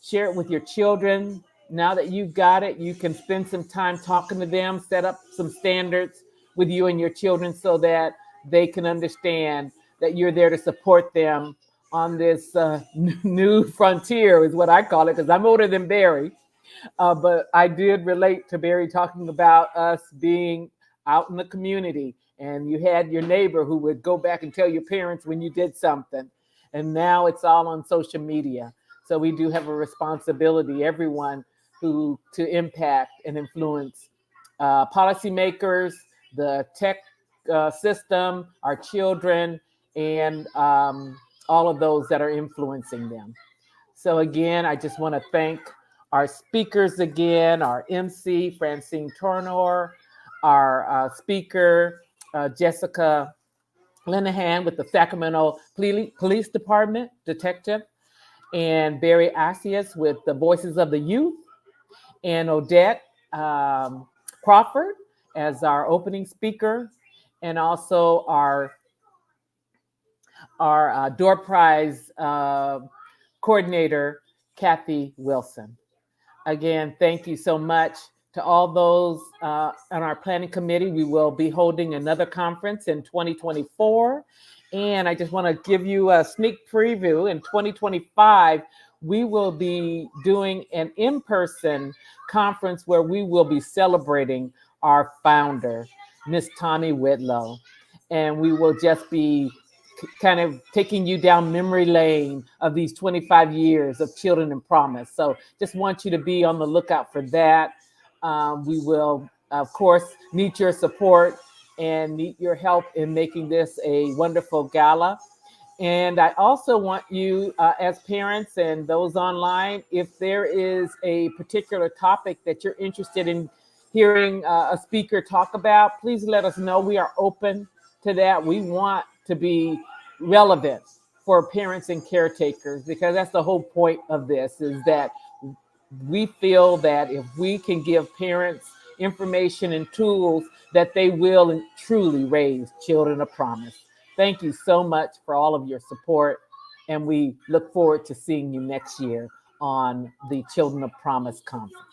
share it with your children. Now that you've got it, you can spend some time talking to them, set up some standards with you and your children so that they can understand that you're there to support them on this new frontier, is what I call it, because I'm older than Barry. But I did relate to Barry talking about us being out in the community, and you had your neighbor who would go back and tell your parents when you did something. And now it's all on social media. So we do have a responsibility, everyone, to impact and influence policymakers, the tech system, our children, and all of those that are influencing them. So again, I just want to thank our speakers again, our MC, Francine Turner, our speaker, Jessica Linehan with the Sacramento Police Department, detective, and Barry Asius with the Voices of the Youth, and Odette Crawford as our opening speaker, and also our door prize coordinator, Kathy Wilson. Again, thank you so much to all those on our planning committee. We will be holding another conference in 2024. And I just want to give you a sneak preview. In 2025, we will be doing an in-person conference where we will be celebrating our founder, Miss Tommy Whitlow. And we will just be kind of taking you down memory lane of these 25 years of Children in Promise. So just want you to be on the lookout for that. We will, of course, need your support and need your help in making this a wonderful gala. And I also want you, as parents and those online, if there is a particular topic that you're interested in hearing a speaker talk about, please let us know. We are open to that. We want to be relevant for parents and caretakers, because that's the whole point of this, is that we feel that if we can give parents information and tools, that they will and truly raise children of promise. Thank you so much for all of your support, and we look forward to seeing you next year on the Children of Promise Conference.